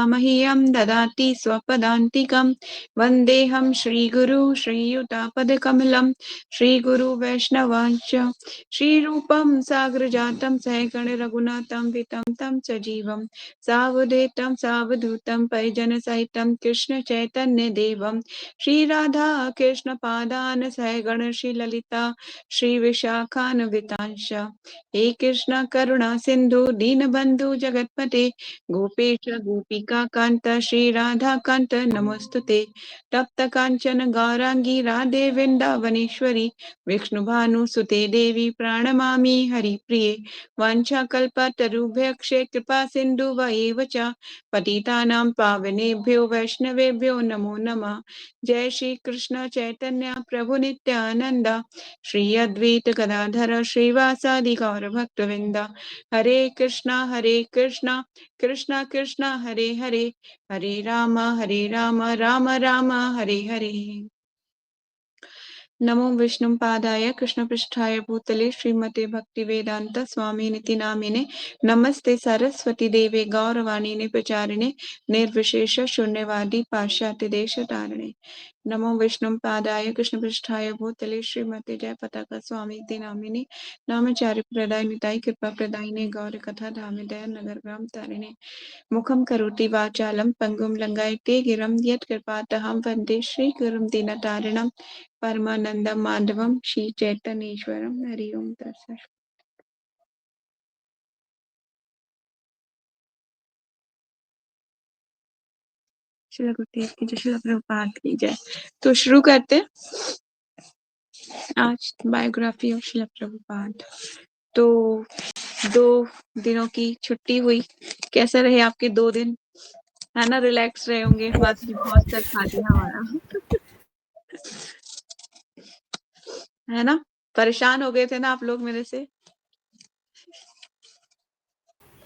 मह्यं ददाति स्वपदान्तिकं। वन्देऽहं श्रीगुरु श्रीयुतापदकमलं श्रीगुरु वैष्णवांश्च श्रीरूपं साग्रजातं सहगण रघुनाथं वितं तं सजीवं सावधूतं सावधूतं परिजनसहितं कृष्ण चैतन्य देवं श्रीराधा कृष्ण पादान सहगण श्रीललिता श्रीविशाखान्वितांश्च। हे कृष्ण करुणा सिंधु दीनबंधु जगतपते गोपेश गोपिका कांत श्रीराधा कांत नमोस्तुते। तप्त कांचन गौरांगी राधे वृंदावनेश्वरी विष्णुभानुसुते देवी प्रणमामि हरिप्रिये। वाञ्छाकल्पतरुभ्यश्च कृपा सिन्धु एव च पतितानां पावनेभ्यो वैष्णवेभ्यो नमो नमः। जय श्री कृष्ण चैतन्य प्रभु नित्यानंद श्री अद्वैत गदाधर श्रीवासादि गौर भक्तवृंद। हरे कृष्णा कृष्णा कृष्णा हरे हरे, हरे राम राम राम हरे हरे। नमो विष्णुपादाय कृष्णपृष्ठाय भूतले श्रीमते भक्तिवेदांत स्वामिनिति नामिने। नमस्ते सरस्वती देवे गौरवाणी प्रचारिणे निर्विशेष शून्यवादी पाश्चात्य देश तारिणे। नमो विष्णुपादाय कृष्णपृष्ठाय भूतले श्रीमते जय पताका स्वामिनिति नामिने। नामचार्य प्रदाय निताय कृपा प्रदायिने गौर कथा धामे दया नगर ग्राम तारिणे। मुखं करोति वाचालं पंगुं लंघयते गिरं यत्कृपातहं वन्दे श्रीगुरुं दीनतारिणं परमानंदं माधवं श्री चैतन्येश्वरं। हरि ओम तत्सत्। श्रील गुरुदेव की जय, श्रील प्रभुपाद की जय। तो शुरू करते हैं आज बायोग्राफी ऑफ श्रील प्रभुपाद। तो 2 दिनों की छुट्टी हुई, कैसे रहे आपके 2 दिन? है ना, रिलैक्स रहे होंगे। माता जी बहुत सर खा दिया हमारा है ना, परेशान हो गए थे ना आप लोग मेरे से।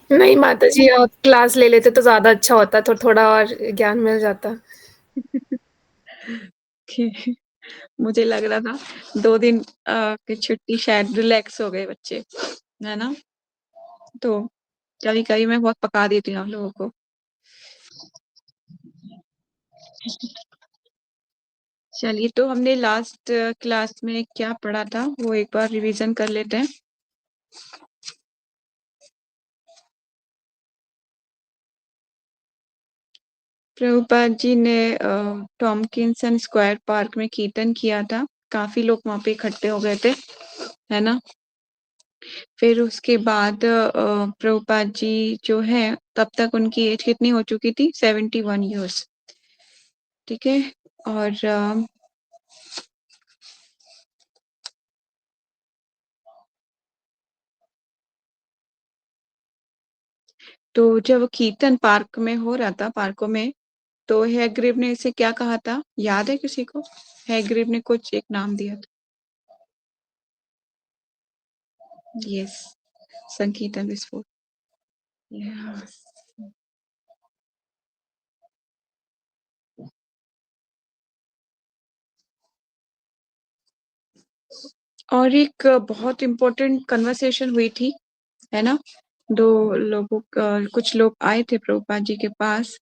नहीं माता जी, आप क्लास ले लेते तो ज्यादा अच्छा होता, तो थोड़ा और ज्ञान मिल जाता। मुझे लग रहा था 2 दिन की छुट्टी शायद रिलैक्स हो गए बच्चे, है ना। तो कभी कभी मैं बहुत पका देती हूँ आप लोगों को। चलिए, तो हमने लास्ट क्लास में क्या पढ़ा था वो एक बार रिवीजन कर लेते हैं। प्रभुपाद जी ने टॉमकिंसन स्क्वायर पार्क में कीर्तन किया था, काफी लोग वहां पे इकट्ठे हो गए थे, है ना। फिर उसके बाद प्रभुपाद जी जो है तब तक उनकी एज कितनी हो चुकी थी? 71 ईयर्स। ठीक है। और तो जब कीर्तन पार्क में हो रहा था, पार्कों में, तो हैग्रीव ने इसे क्या कहा था, याद है किसी को? हैग्रीव ने कुछ एक नाम दिया था। यस, संकीर्तन विस्फोट। yes. और एक बहुत इम्पोर्टेंट कन्वर्सेशन हुई थी, है ना। 2 लोगों कुछ लोग आए थे प्रभुपाद जी के पास।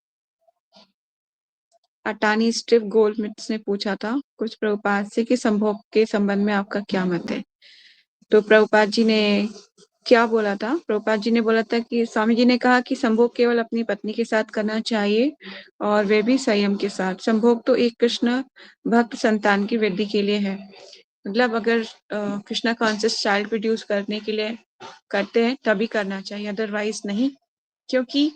अटानी स्टिव गोल्डस्मिथ ने पूछा था कुछ प्रभुपाद से कि संभोग के संबंध में आपका क्या मत है। तो प्रभुपाद जी ने क्या बोला था? प्रभुपाद जी ने बोला था कि स्वामी जी ने कहा कि संभोग केवल अपनी पत्नी के साथ करना चाहिए और वे भी संयम के साथ। संभोग तो एक कृष्ण भक्त संतान की वृद्धि के लिए है। मतलब अगर कृष्णा कॉन्शियस चाइल्ड प्रोड्यूस करने के लिए करते हैं तभी करना चाहिए, अदरवाइज नहीं। क्योंकि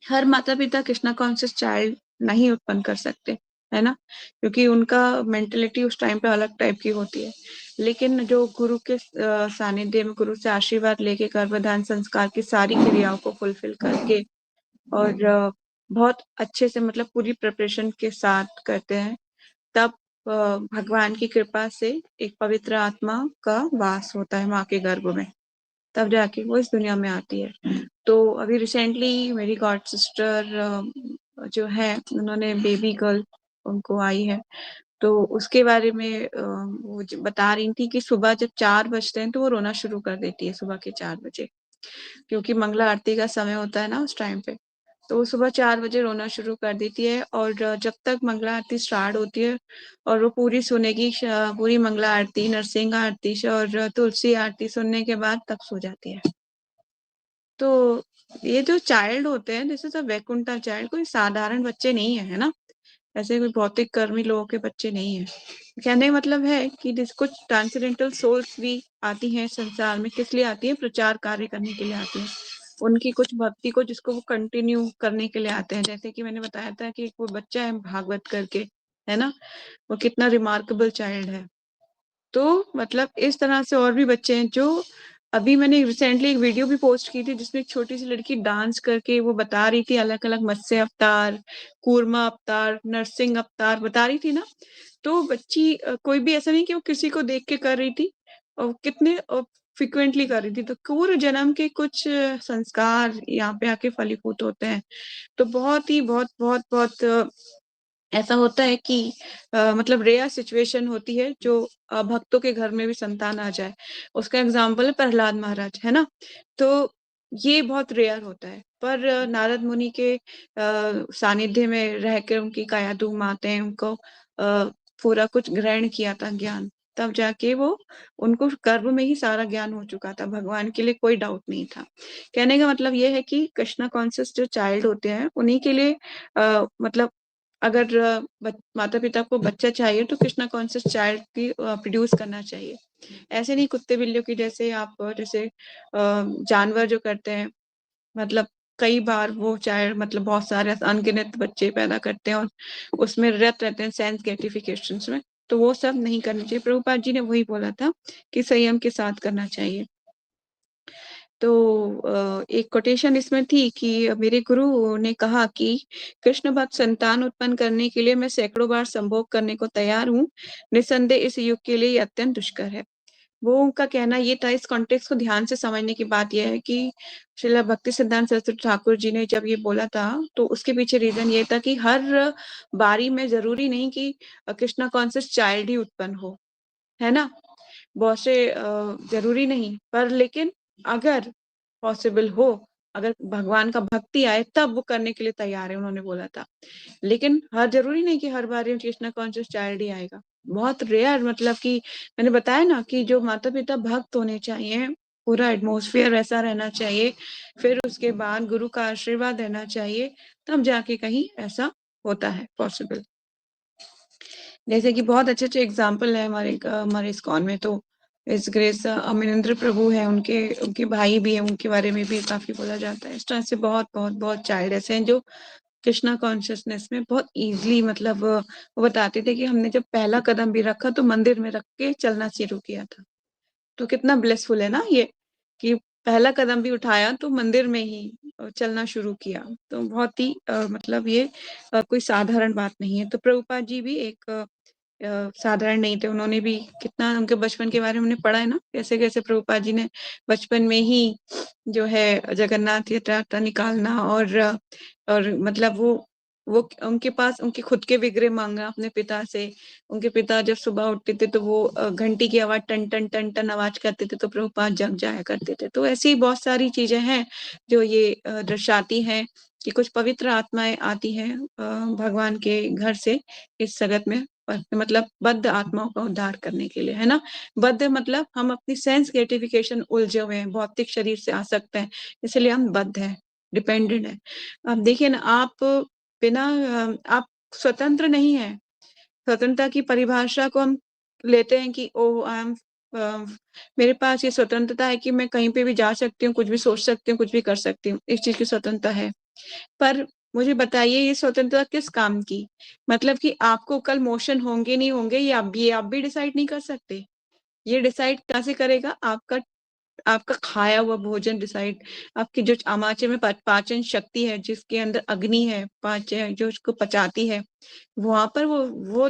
हर माता पिता कृष्णा कॉन्शियस चाइल्ड नहीं उत्पन्न कर सकते, है ना, क्योंकि उनका मेंटेलिटी उस टाइम पे अलग टाइप की होती है। लेकिन जो गुरु के सानिध्य में, गुरु से आशीर्वाद लेके गर्भधान संस्कार की सारी क्रियाओं को फुलफिल करके और बहुत अच्छे से, मतलब पूरी प्रिपरेशन के साथ करते हैं, तब भगवान की कृपा से एक पवित्र आत्मा का वास होता है माँ के गर्भ में, तब जाके वो इस दुनिया में आती है। तो अभी रिसेंटली मेरी गॉड सिस्टर जो है, उन्होंने बेबी गर्ल उनको आई है, तो उसके बारे में वो बता रही थी कि सुबह जब 4 बजते हैं तो वो रोना शुरू कर देती है, सुबह के 4 बजे, क्योंकि मंगला आरती का समय होता है ना उस टाइम पे। तो वो सुबह 4 बजे रोना शुरू कर देती है और जब तक मंगला आरती स्टार्ट होती है और वो पूरी सुनेगी, पूरी मंगला आरती, नरसिंह आरती और तुलसी आरती सुनने के बाद तब सो जाती है। तो ये जो चाइल्ड होते हैं, this is a Vaikuntha child, कोई साधारण बच्चे नहीं है ना, ऐसे कोई भौतिक कर्मी लोगों के बच्चे नहीं है। कहने का मतलब है कि कुछ ट्रांसेंडेंटल सोल्स भी आती हैं संसार में, किस लिए आती है? प्रचार कार्य करने के लिए आती है, उनकी कुछ भक्ति को जिसको वो कंटिन्यू करने के लिए आते हैं। जैसे कि मैंने बताया था कि वो बच्चा है भागवत करके, है ना, वो कितना रिमार्केबल चाइल्ड है। तो मतलब इस तरह से और भी बच्चे हैं जो, अभी मैंने रिसेंटली एक वीडियो भी पोस्ट की थी जिसमें एक छोटी सी लड़की डांस करके वो बता रही थी अलग अलग मत्स्य अवतार, कूर्मा अवतार, नरसिंह अवतार बता रही थी ना। तो बच्ची कोई भी ऐसा नहीं कि वो किसी को देख के कर रही थी, और कितने फ्रिक्वेंटली कर रही थी। तो पूर्व जन्म के कुछ संस्कार यहाँ पे आके फलीभूत होते हैं। तो बहुत ही बहुत बहुत बहुत ऐसा होता है कि मतलब रेयर सिचुएशन होती है जो भक्तों के घर में भी संतान आ जाए। उसका एग्जाम्पल है प्रहलाद महाराज, है ना। तो ये बहुत रेयर होता है, पर नारद मुनि के सानिध्य में रहकर उनकी कायादू माताएं उनको पूरा कुछ ग्रहण किया था ज्ञान, तब जाके वो, उनको गर्भ में ही सारा ज्ञान हो चुका था, भगवान के लिए कोई डाउट नहीं था। कहने का मतलब ये है कि कृष्णा कॉन्शियस जो चाइल्ड होते हैं उन्हीं के लिए मतलब अगर माता पिता को बच्चा चाहिए तो कृष्णा कॉन्शियस चाइल्ड भी प्रोड्यूस करना चाहिए। ऐसे नहीं कुत्ते बिल्लियों की जैसे आप जैसे जानवर जो करते हैं, मतलब कई बार वो चाइल्ड मतलब बहुत सारे अनगिनत बच्चे पैदा करते हैं और उसमें रत रहते हैं सेंस ग्रेटिफिकेशन में। तो वो सब नहीं करना चाहिए। प्रभुपाद जी ने वही बोला था कि संयम के साथ करना चाहिए। तो एक कोटेशन इसमें थी कि मेरे गुरु ने कहा कि कृष्ण भक्त संतान उत्पन्न करने के लिए मैं सैकड़ों बार संभोग करने को तैयार हूँ, निसंदेह इस युग के लिए अत्यंत दुष्कर है। वो उनका कहना ये था, इस कॉन्टेक्स्ट को ध्यान से समझने की बात यह है कि श्रील भक्ति सिद्धांत सरस्वती ठाकुर जी ने जब ये बोला था तो उसके पीछे रीजन ये था कि हर बारी में जरूरी नहीं कि कृष्णा कॉन्शियस चाइल्ड ही उत्पन्न हो, है ना। बहुत से जरूरी नहीं, पर लेकिन अगर पॉसिबल हो, अगर भगवान का भक्ति आए तब वो करने के लिए तैयार है, उन्होंने बोला था। लेकिन हर जरूरी नहीं कि हर बार कृष्णा कॉन्शियस चाइल्ड ही आएगा, बहुत रेयर, मतलब कि मैंने बताया ना कि जो माता पिता भक्त होने चाहिए, पूरा एटमोस्फियर ऐसा रहना चाहिए, फिर उसके बाद गुरु का आशीर्वाद रहना चाहिए, तब जाके कहीं ऐसा होता है पॉसिबल। जैसे कि बहुत अच्छे अच्छे एग्जाम्पल है हमारे इस्कॉन में। तो इस ग्रेस अमरिंदर प्रभु है, उनके उनके भाई भी है, उनके बारे में भी काफी बोला जाता है। इस तरह से बहुत बहुत बहुत चाइल्ड ऐसे हैं जो कृष्णा कॉन्शियसनेस में बहुत इजीली, मतलब वो बताते थे कि हमने जब पहला कदम भी रखा तो मंदिर में रख के चलना शुरू किया था। तो कितना ब्लेसफुल है ना ये, कि पहला कदम भी उठाया तो मंदिर में ही चलना शुरू किया। तो बहुत ही मतलब ये कोई साधारण बात नहीं है। तो प्रभुपाद जी भी एक साधारण नहीं थे, उन्होंने भी कितना, उनके बचपन के बारे में हमने पढ़ा है ना, कैसे कैसे प्रभुपाद जी ने बचपन में ही जो है जगन्नाथ यात्रा निकालना और मतलब वो उनके पास उनके खुद के विग्रह मांगना अपने पिता से। उनके पिता जब सुबह उठते थे तो वो घंटी की आवाज टन टन टन टन आवाज करते थे तो प्रभुपाद जग जाया करते थे। तो ऐसी बहुत सारी चीजें हैं जो ये दर्शाती हैं कि कुछ पवित्र आत्माएं आती हैं भगवान के घर से इस जगत में, मतलब बद्ध आत्माओं का उद्धार करने के लिए, है ना। बद्ध मतलब हम अपनी सेंस ग्रेटिफिकेशन उलझे हुए हैं, भौतिक शरीर से आसक्त हैं, इसलिए हम बद्ध हैं, डिपेंडेंट है। अब देखिए ना, आप बिना आप स्वतंत्र नहीं है। स्वतंत्रता की परिभाषा को हम लेते हैं कि ओ आई एम, मेरे पास ये स्वतंत्रता है कि मैं कहीं पे भी जा सकती हूँ, कुछ भी सोच सकती हूँ, कुछ भी कर सकती हूँ, इस चीज की स्वतंत्रता है। पर मुझे बताइए ये स्वतंत्रता किस काम की? मतलब कि आपको कल मोशन होंगे नहीं होंगे, ये आप भी डिसाइड नहीं कर सकते। ये डिसाइड कैसे करेगा? आपका खाया हुआ भोजन डिसाइड, आपकी जो आमाशय में पाचन शक्ति है, जिसके अंदर अग्नि है, पाचन जो उसको पचाती है, वहां पर वो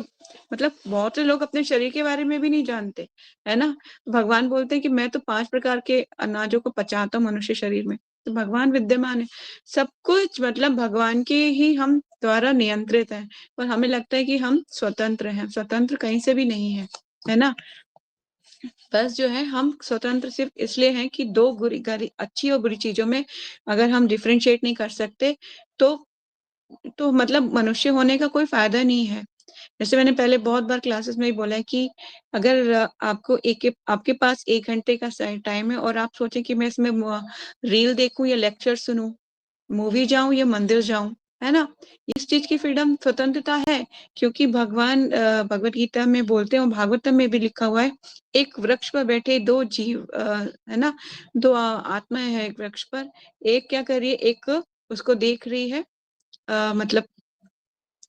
मतलब बहुत से लोग अपने शरीर के बारे में भी नहीं जानते, है ना। भगवान बोलते हैं कि मैं तो 5 प्रकार के अनाजों को पचाता हूँ मनुष्य शरीर में। तो भगवान विद्यमान है, सब कुछ मतलब भगवान के ही हम द्वारा नियंत्रित है। और हमें लगता है कि हम स्वतंत्र हैं, स्वतंत्र कहीं से भी नहीं है ना। बस जो है हम स्वतंत्र सिर्फ इसलिए हैं कि दो अच्छी और बुरी चीजों में अगर हम डिफरेंशिएट नहीं कर सकते तो मतलब मनुष्य होने का कोई फायदा नहीं है। जैसे मैंने पहले बहुत बार क्लासेस में ही बोला है कि अगर आपके पास 1 घंटे का टाइम है और आप सोचें कि मैं इसमें रील देखूं या लेक्चर सुनूं, मूवी जाऊं या मंदिर जाऊं, है ना, इस चीज की फ्रीडम, स्वतंत्रता है। क्योंकि भगवान भगवत गीता में बोलते हैं और भागवतम में भी लिखा हुआ है, एक वृक्ष पर बैठे दो जीव, है ना, दो आत्माएं हैं एक वृक्ष पर। एक क्या कर रही है, एक उसको देख रही है, मतलब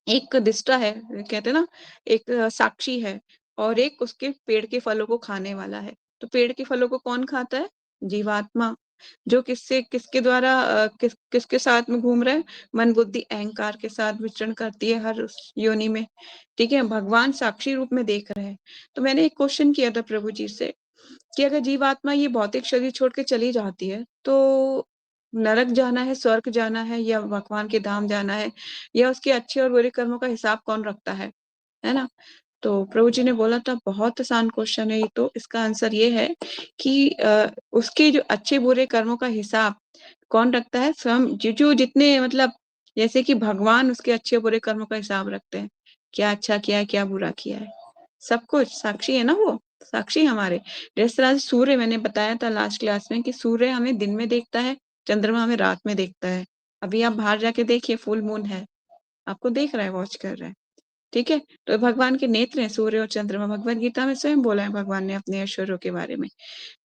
एक दृष्टा है, कहते हैं ना, एक साक्षी है, और एक उसके पेड़ के फलों को खाने वाला है। तो पेड़ के फलों को कौन खाता है? जीवात्मा, जो किसके द्वारा किसके साथ में घूम रहा है? मन बुद्धि अहंकार के साथ विचरण करती है हर उस योनि में। ठीक है, भगवान साक्षी रूप में देख रहे हैं। तो मैंने एक क्वेश्चन किया था प्रभु जी से कि अगर जीवात्मा ये भौतिक शरीर छोड़ के चली जाती है तो नरक जाना है, स्वर्ग जाना है, या भगवान के धाम जाना है, या उसके अच्छे और बुरे कर्मों का हिसाब कौन रखता है ना? तो प्रभु जी ने बोला था बहुत आसान क्वेश्चन है ये, तो इसका आंसर ये है कि उसके जो अच्छे बुरे कर्मों का हिसाब कौन रखता है? स्वयं, जो जितने मतलब, जैसे कि भगवान उसके अच्छे बुरे कर्मों का हिसाब रखते हैं, क्या अच्छा किया है, क्या बुरा किया है, सब कुछ साक्षी है ना, वो साक्षी हमारे। जिस तरह से सूर्य, मैंने बताया था लास्ट क्लास में कि सूर्य हमें दिन में देखता है, चंद्रमा हमें रात में देखता है। अभी आप बाहर जाके देखिए, फुल मून है, आपको देख रहा है, वॉच कर रहा है। ठीक है, तो भगवान के नेत्र हैं सूर्य और चंद्रमा, भगवत गीता में स्वयं बोला है भगवान ने अपने ऐश्वर्यों के बारे में।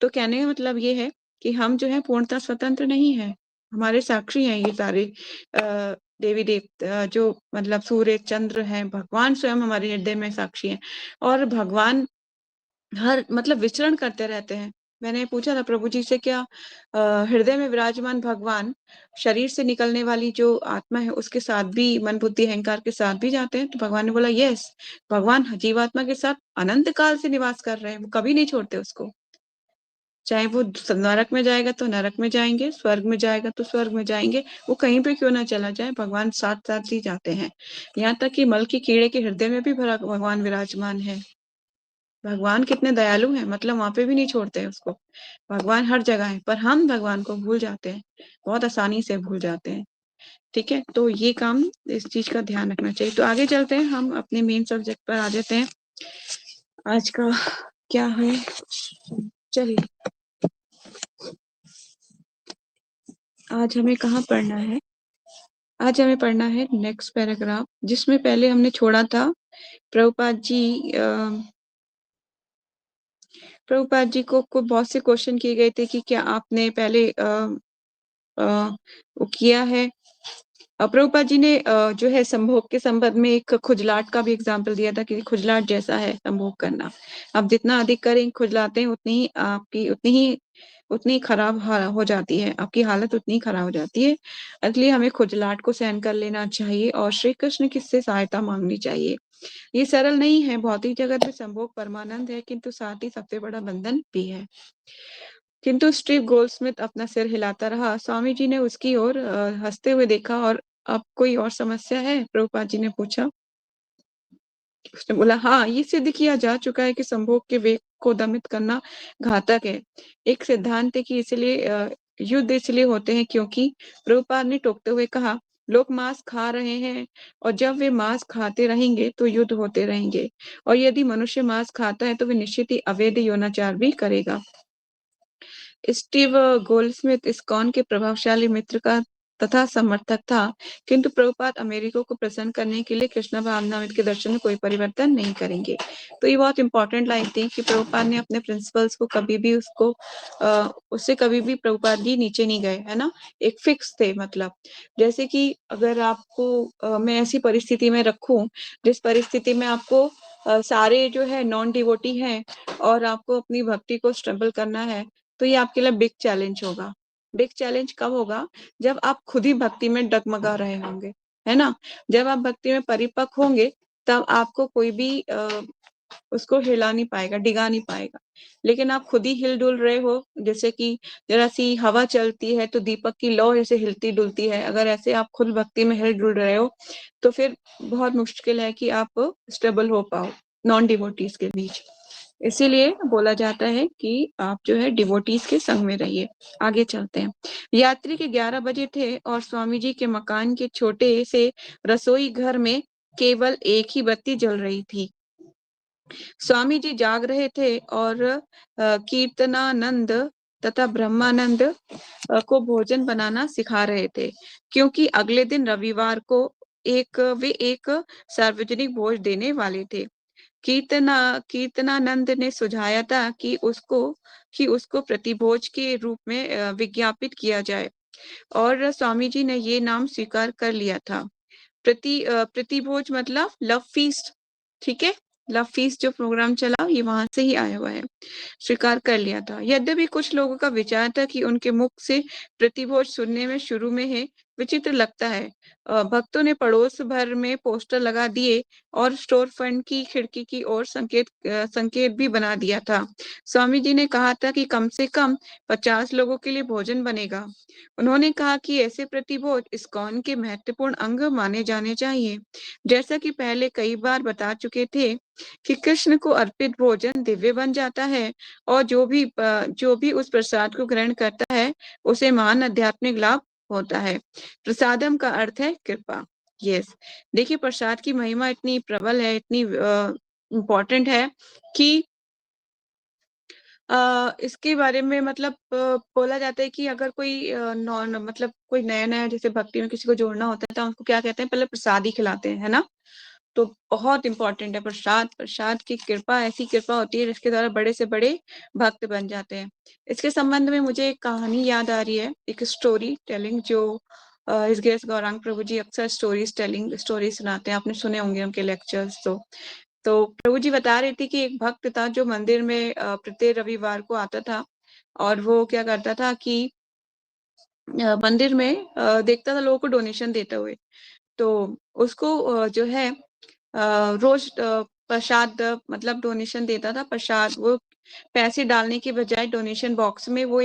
तो कहने का मतलब ये है कि हम जो है पूर्णतः स्वतंत्र नहीं है, हमारे साक्षी हैं ये सारे देवी देवता, जो मतलब सूर्य चंद्र हैं, भगवान स्वयं हमारे हृदय में साक्षी हैं। और भगवान हर मतलब विचरण करते रहते हैं। मैंने पूछा था प्रभु जी से, क्या हृदय में विराजमान भगवान शरीर से निकलने वाली जो आत्मा है उसके साथ भी, मन बुद्धि अहंकार के साथ भी जाते हैं? तो भगवान ने बोला यस, भगवान जीवात्मा के साथ अनंत काल से निवास कर रहे हैं, वो कभी नहीं छोड़ते उसको। चाहे वो नरक में जाएगा तो नरक में जाएंगे, स्वर्ग में जाएगा तो स्वर्ग में जाएंगे, वो कहीं पे क्यों ना चला जाए, भगवान साथ साथ ही जाते हैं। यहाँ तक कि मल की कीड़े के हृदय में भी भगवान विराजमान है। भगवान कितने दयालु हैं, मतलब वहां पे भी नहीं छोड़ते हैं उसको। भगवान हर जगह है, पर हम भगवान को भूल जाते हैं, बहुत आसानी से भूल जाते हैं। ठीक है, तो ये काम, इस चीज का ध्यान रखना चाहिए। तो आगे चलते हैं, हम अपने मेन सब्जेक्ट पर आ जाते हैं। आज का क्या है, चलिए आज हमें कहाँ पढ़ना है? आज हमें पढ़ना है नेक्स्ट पैराग्राफ, जिसमें पहले हमने छोड़ा था। प्रभुपाद जी प्रभुपाद जी को बहुत से क्वेश्चन किए गए थे कि क्या आपने पहले वो किया है। प्रभुपाद जी ने जो है संभोग के संबंध में एक खुजलाहट का भी एग्जाम्पल दिया था कि खुजलाहट जैसा है संभोग करना। आप जितना अधिक करें, खुजलाते हैं, उतनी ही आपकी उतनी खराब हो जाती है, आपकी हालत उतनी खराब हो जाती है। इसलिए हमें खुजलाहट को सहन कर लेना चाहिए और श्री कृष्ण किससे सहायता मांगनी चाहिए। ये सरल नहीं है, भौतिक जगत में संभोग परमानंद है, किंतु साथ ही सबसे बड़ा बंधन भी है। किंतु स्टीव गोल्डस्मिथ अपना सिर हिलाता रहा। स्वामी जी ने उसकी ओर हंसते हुए देखा। और अब कोई और समस्या है? प्रभुपाद जी ने पूछा। उसने बोला, हाँ, ये सिद्ध किया जा चुका है कि संभोग के वेग को दमित करना घातक है। एक सिद्धांत है कि इसलिए युद्ध इसलिए होते हैं क्योंकि, प्रभुपाद ने टोकते हुए कहा, लोग मांस खा रहे हैं और जब वे मांस खाते रहेंगे तो युद्ध होते रहेंगे, और यदि मनुष्य मांस खाता है तो वे निश्चित ही अवैध यौनाचार भी करेगा। स्टीव गोल्डस्मिथ इस्कॉन के प्रभावशाली मित्र का तथा समर्थक था, किंतु प्रभुपाद अमेरिका को प्रसन्न करने के लिए कृष्ण भावनामृत के दर्शन में कोई परिवर्तन नहीं करेंगे। तो ये बहुत इंपॉर्टेंट लाइन थी कि प्रभुपाद ने अपने प्रिंसिपल्स को कभी भी उससे कभी भी प्रभुपाद जी नीचे नहीं गए, है ना, एक फिक्स थे। मतलब जैसे कि अगर आपको मैं ऐसी परिस्थिति में रखूं जिस परिस्थिति में आपको सारे जो है नॉन डिवोटी हैं और आपको अपनी भक्ति को स्ट्रगल करना है, तो ये आपके लिए बिग चैलेंज होगा। बिग चैलेंज कब होगा? जब आप खुद ही भक्ति में डगमगा रहे होंगे, है ना। जब आप भक्ति में परिपक्व होंगे तब आपको कोई भी उसको हिला नहीं पाएगा, डिगा नहीं पाएगा। लेकिन आप खुद ही हिल डुल रहे हो, जैसे कि जरा सी हवा चलती है तो दीपक की लौ जैसे हिलती डुलती है, अगर ऐसे आप खुद भक्ति में हिल डुल रहे हो तो फिर बहुत मुश्किल है कि आप स्टेबल हो पाओ नॉन डिवोटीज के बीच। इसीलिए बोला जाता है कि आप जो है डिवोटीज के संग में रहिए। आगे चलते हैं। यात्री के 11 बजे थे और स्वामी जी के मकान के छोटे से रसोई घर में केवल एक ही बत्ती जल रही थी। स्वामी जी जाग रहे थे और कीर्तनानंद तथा ब्रह्मानंद को भोजन बनाना सिखा रहे थे, क्योंकि अगले दिन रविवार को वे एक सार्वजनिक भोज देने वाले थे। कीर्तनानंद ने सुझाया था कि उसको प्रतिभोज के रूप में विज्ञापित किया जाए, और स्वामी जी ने ये नाम स्वीकार कर लिया था। प्रतिभोज मतलब लव फीस्ट, ठीक है। लव फीस्ट जो प्रोग्राम चला ये वहां से ही आया हुआ है, स्वीकार कर लिया था। यद्यपि कुछ लोगों का विचार था कि उनके मुख से प्रतिभोज सुनने में शुरू में है विचित्र लगता है। भक्तों ने पड़ोस भर में पोस्टर लगा दिए और स्टोर फ्रंट की खिड़की की ओर संकेत भी बना दिया था। स्वामी जी ने कहा था कि कम से कम 50 लोगों के लिए भोजन बनेगा। उन्होंने कहा कि ऐसे प्रतिभोज इस्कॉन के महत्वपूर्ण अंग माने जाने चाहिए। जैसा कि पहले कई बार बता चुके थे कि कृष्ण को अर्पित भोजन दिव्य बन जाता है, और जो भी उस प्रसाद को ग्रहण करता है उसे महान आध्यात्मिक लाभ होता है। प्रसादम का अर्थ है कृपा। यस, देखिए प्रसाद की महिमा इतनी प्रबल है, इतनी इम्पोर्टेंट है कि इसके बारे में मतलब बोला जाता है कि अगर कोई नॉन मतलब कोई नया नया जैसे भक्ति में किसी को जोड़ना होता है तो उनको क्या कहते हैं, पहले प्रसाद ही खिलाते हैं, है ना। तो बहुत इंपॉर्टेंट है प्रसाद। प्रसाद की कृपा, ऐसी कृपा होती है जिसके द्वारा बड़े से बड़े भक्त बन जाते हैं। इसके संबंध में मुझे एक कहानी याद आ रही है, एक स्टोरी टेलिंग, जो इस गेस गौरांग प्रभु जी अक्सर स्टोरी सुनाते हैं, आपने सुने होंगे उनके लेक्चर्स। तो प्रभु जी बता रही थी कि एक भक्त था जो मंदिर में प्रत्येक रविवार को आता था, और वो क्या करता था कि मंदिर में देखता था लोगों को डोनेशन देते हुए। तो उसको जो है रोज प्रसाद मतलब डोनेशन देता था। प्रसाद वो पैसे डालने के बजाय डोनेशन बॉक्स में वो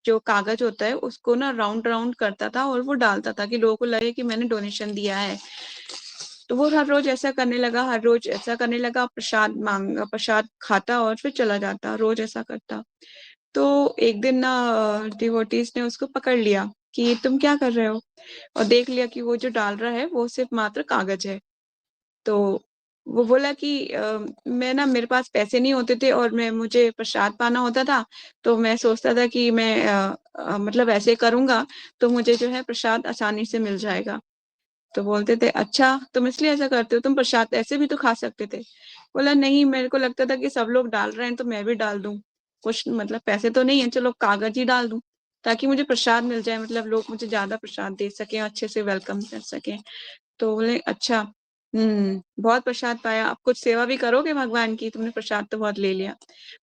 जो कागज होता है उसको ना राउंड राउंड करता था और वो डालता था कि लोगों को लगे कि मैंने डोनेशन दिया है। तो वो हर रोज ऐसा करने लगा, हर रोज ऐसा करने लगा, प्रसाद खाता और फिर चला जाता, रोज ऐसा करता। तो एक दिन ना डिवोटीज ने उसको पकड़ लिया कि तुम क्या कर रहे हो, और देख लिया कि वो जो डाल रहा है वो सिर्फ मात्र कागज है। तो वो बोला कि मैं ना, मेरे पास पैसे नहीं होते थे और मुझे प्रसाद पाना होता था, तो मैं सोचता था कि मैं मतलब ऐसे करूंगा तो मुझे जो है प्रसाद आसानी से मिल जाएगा। तो बोलते थे अच्छा तुम इसलिए ऐसा करते हो, तुम प्रसाद ऐसे भी तो खा सकते थे। बोला नहीं, मेरे को लगता था कि सब लोग डाल रहे हैं तो मैं भी डाल दूं, कुछ मतलब पैसे तो नहीं है, चलो कागज ही डाल दूं ताकि मुझे प्रसाद मिल जाए, मतलब लोग मुझे ज्यादा प्रसाद दे सके, अच्छे से वेलकम कर सके। तो बोले अच्छा, बहुत प्रसाद पाया, आप कुछ सेवा भी करोगे भगवान की, तुमने प्रसाद तो बहुत ले लिया।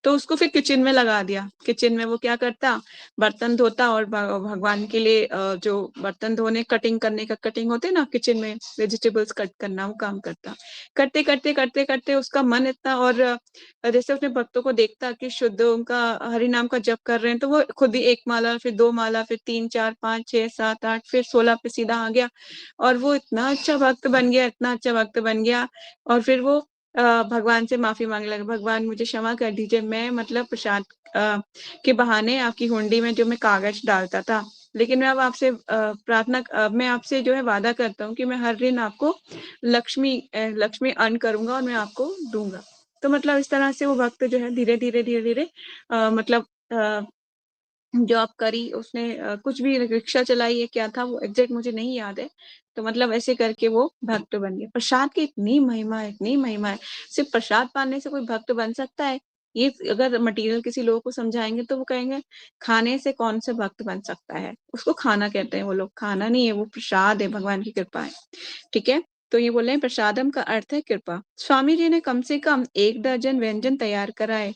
तो उसको फिर किचन में लगा दिया। किचन में वो क्या करता, बर्तन धोता और भगवान के लिए जो बर्तन धोने कटिंग करने का कटिंग होते ना किचन में, वेजिटेबल्स कट करना, वो काम करता। करते करते करते करते उसका मन इतना, और जैसे उसने भक्तों को देखता कि शुद्ध उनका हरि नाम का जप कर रहे हैं, तो वो खुद ही 1 माला, फिर 2 माला, फिर 3 4 5 6 7 8 फिर 16 पे सीधा आ गया। और वो इतना अच्छा भक्त बन गया, इतना अच्छा भक्त बन गया। और फिर वो भगवान से माफी मांगने लगा, भगवान मुझे क्षमा कर दीजिए, मैं मतलब प्रसाद के बहाने आपकी हुंडी में जो मैं कागज डालता था, लेकिन मैं अब आपसे मैं आपसे जो है वादा करता हूँ कि मैं हर दिन आपको लक्ष्मी अर्न करूंगा और मैं आपको दूंगा। तो मतलब इस तरह से वो भक्त जो है धीरे धीरे धीरे धीरे मतलब जॉब करी उसने, कुछ भी रिक्शा चलाई है, क्या था वो एग्जैक्ट मुझे नहीं याद है। तो मतलब ऐसे करके वो भक्त बन गया। प्रसाद की इतनी महिमा है, इतनी महिमा है। सिर्फ प्रसाद पाने से कोई भक्त बन सकता है? ये अगर मटेरियल किसी लोगों को समझाएंगे तो वो कहेंगे खाने से कौन से भक्त बन सकता है, उसको खाना कहते हैं वो लोग, खाना नहीं है वो, प्रसाद है, भगवान की कृपा है। ठीक है। तो ये बोल रहे हैं प्रसादम का अर्थ है कृपा। स्वामी जी ने कम से कम 1 दर्जन व्यंजन तैयार कराए।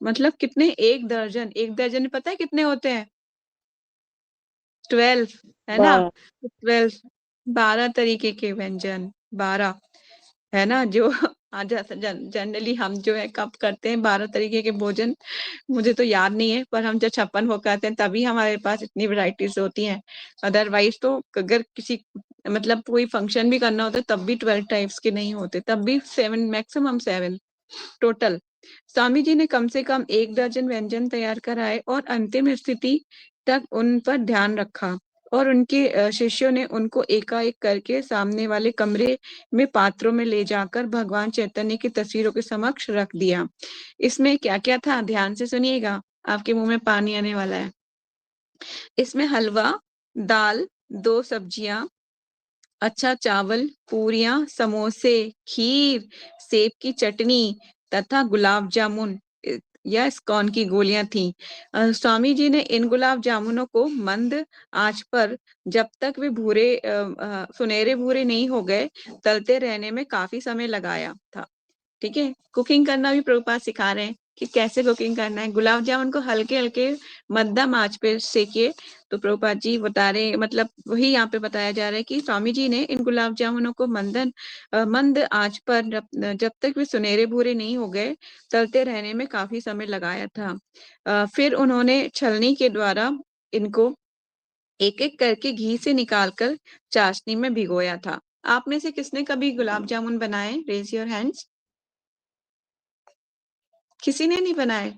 मतलब कितने, 1 दर्जन, 1 दर्जन पता है कितने होते हैं? 12, है ना। 12, 12 तरीके के व्यंजन, 12, है ना, जो आज जनरली हम जो है कब करते हैं 12 तरीके के भोजन, मुझे तो याद नहीं है, पर हम जब 56 भोग करते हैं तभी हमारे पास इतनी वैरायटीज होती हैं। अदरवाइज तो अगर किसी मतलब कोई फंक्शन भी करना होता है तब भी 12 टाइप्स के नहीं होते, तब भी 7, मैक्सिमम 7 टोटल। स्वामी जी ने कम से कम 1 दर्जन व्यंजन तैयार कराए और अंतिम स्थिति तक उन पर ध्यान रखा और उनके शिष्यों ने उनको एकाएक करके सामने वाले कमरे में पात्रों में ले जाकर भगवान चैतन्य की तस्वीरों के समक्ष रख दिया। इसमें क्या-क्या था ध्यान से सुनिएगा, आपके मुँह में पानी आने वाला है। इसमें हलवा, दाल, 2 सब्जियाँ, अच्छा चावल, पूरियाँ, समोसे, खीर, सेब की चटनी तथा गुलाब जामुन या इस्कॉन की गोलियाँ थीं। स्वामी जी ने इन गुलाब जामुनों को मंद आँच पर जब तक वे सुनहरे भूरे नहीं हो गए, तलते रहने में काफ़ी समय लगाया था। ठीक है? कुकिंग करना भी प्रभुपाद सिखा रहे हैं कि कैसे कुकिंग करना है। गुलाब जामुन को हल्के-हल्के मध्यम आँच पे सेकिए, तो प्रभुपाद जी बता रहे हैं मतलब वही यहाँ पे बताया जा रहा है कि स्वामी जी ने इन गुलाब जामुनों को मंद आँच पर जब तक वे सुनहरे भूरे नहीं हो गए, तलते रहने में काफ़ी समय लगाया था। फिर उन्होंने छलनी के द्वारा इनको एक-एक करके घी से निकाल कर चाशनी में भिगोया था। आप में से किसने कभी गुलाब जामुन बनाए? Raise your hands. किसी ने नहीं बनाए?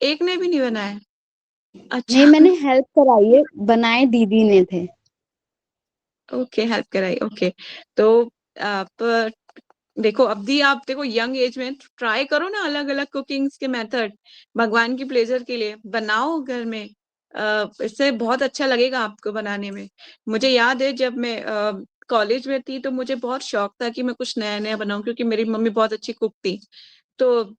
एक ने भी नहीं बनाए? नहीं, अच्छा। मैंने हेल्प कराई है, बनाए दीदी ने थे। ओके, हेल्प कराई, ओके। तो आप देखो अब भी आप देखो यंग एज में ट्राई करो ना अलग-अलग कुकिंग्स के मेथड, भगवान की प्लेज़र के लिए, बनाओ घर में। इससे बहुत अच्छा लगेगा आपको बनाने में। मुझे याद है जब मैं कॉलेज में थी तो मुझे बहुत शौक था कि मैं कुछ नया-नया बनाऊँ क्योंकि मेरी मम्मी बहुत अच्छी कुक थी। तो